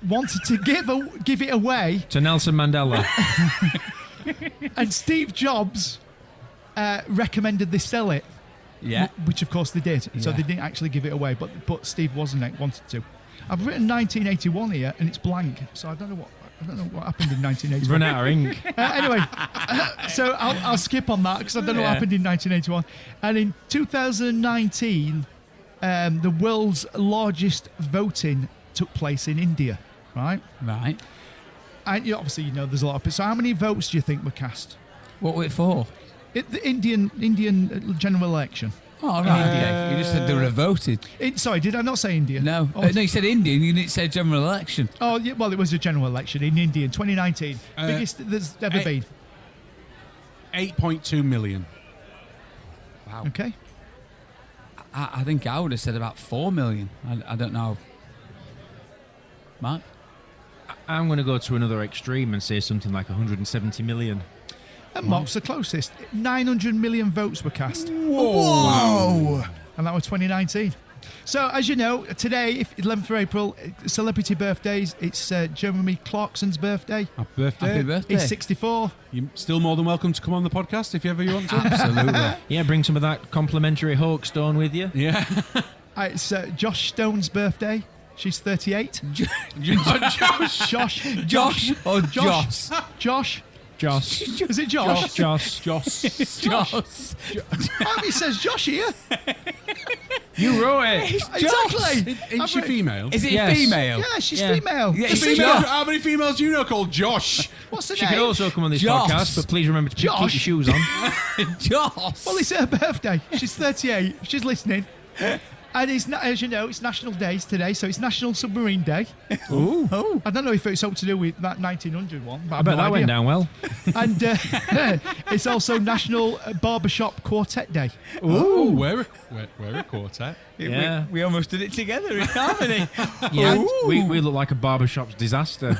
wanted to give it away, To Nelson Mandela. and Steve Jobs recommended they sell it. Yeah. Which of course they did. So Yeah. they didn't actually give it away, but Steve Wozniak wanted to. I've written 1981 here, and it's blank, so I don't know what happened in 1981. Run out of ink. Anyway, so I'll skip on that because I don't know what happened in 1981. And in 2019, the world's largest voting took place in India, right? Right. obviously, there's a lot of people. So how many votes do you think were cast? What were it for? The Indian general election. Oh, right. You just said they were voted. Sorry, did I not say India? No. Oh, No, you said Indian. You didn't say general election. Oh, yeah, well, it was a general election in India in 2019. Biggest there's ever been. 8.2 million. Wow. Okay. I think I would have said about 4 million. I don't know. Mark? I'm going to go to another extreme and say something like 170 million. And Mark's the closest. 900 million votes were cast. Whoa! And that was 2019. So, as you know, today, 11th of April, celebrity birthdays. It's Jeremy Clarkson's birthday. Happy birthday. Happy birthday. He's 64. You're still more than welcome to come on the podcast if you ever want to. Absolutely. Yeah, bring some of that complimentary Hawk Stone with you. Yeah. It's Josh Stone's birthday. She's 38. Josh. Josh or Josh? Josh. Josh. Is it Josh? Josh. Josh. It says Josh here. You wrote it. Exactly. Isn't she female? Is it Yes. female? Yeah, she's Yeah. female. Yeah, The it's singer. Josh. How many females do you know called Josh? What's the She name? could also come on this Josh. podcast, but please remember to keep your Josh. shoes on. Josh. Well, it's her birthday. She's 38. She's listening. And as you know, it's National Days today, so it's National Submarine Day. Ooh. Oh, I don't know if it's something to do with that 1900 one. But I bet that went down well. And it's also National Barbershop Quartet Day. Ooh, we're a quartet. Yeah. We almost did it together in harmony. Yeah, we look like a barbershop's disaster.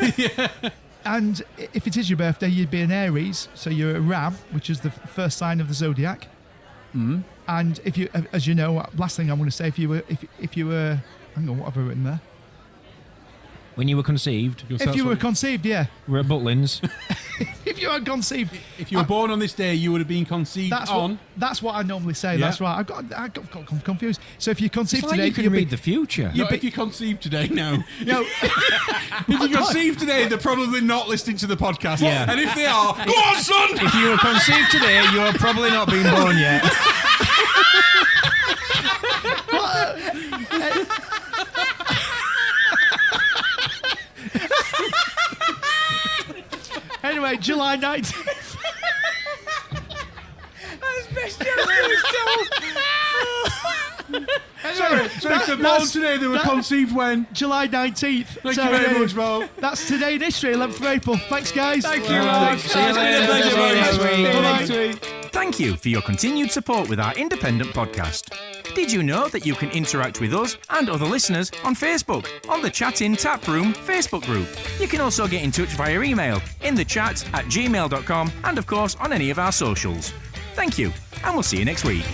And if it is your birthday, you'd be an Aries, so you're a Ram, which is the first sign of the zodiac. Mm. And if you, as you know, last thing I want to say, if you were, hang on, what have I written there? When you were conceived, If you were conceived, yeah. we're at Butlins. If you were conceived, If you were born on this day, you would have been conceived on. That's what I normally say. Yeah. That's right. I got confused. So if you're conceived It's like today, you can you'll read be, the future. No, if you conceived today, no. no, If you conceived today, they're probably not listening to the podcast. Yeah. And if they are, go on, son! If you were conceived today, you are probably not being born yet. Anyway, July 19th. Anyway, So if they're born today, they were conceived when? July 19th. Thank you very much, Mo. That's today in history, 11th of April. Thanks, guys. Thank you, Mark. See you later. See you next week. Bye-bye. Thank you for your continued support with our independent podcast. Did you know that you can interact with us and other listeners on Facebook, on the Chat In Tap Room Facebook group? You can also get in touch via email, innthechat@gmail.com, and of course on any of our socials. Thank you, and we'll see you next week.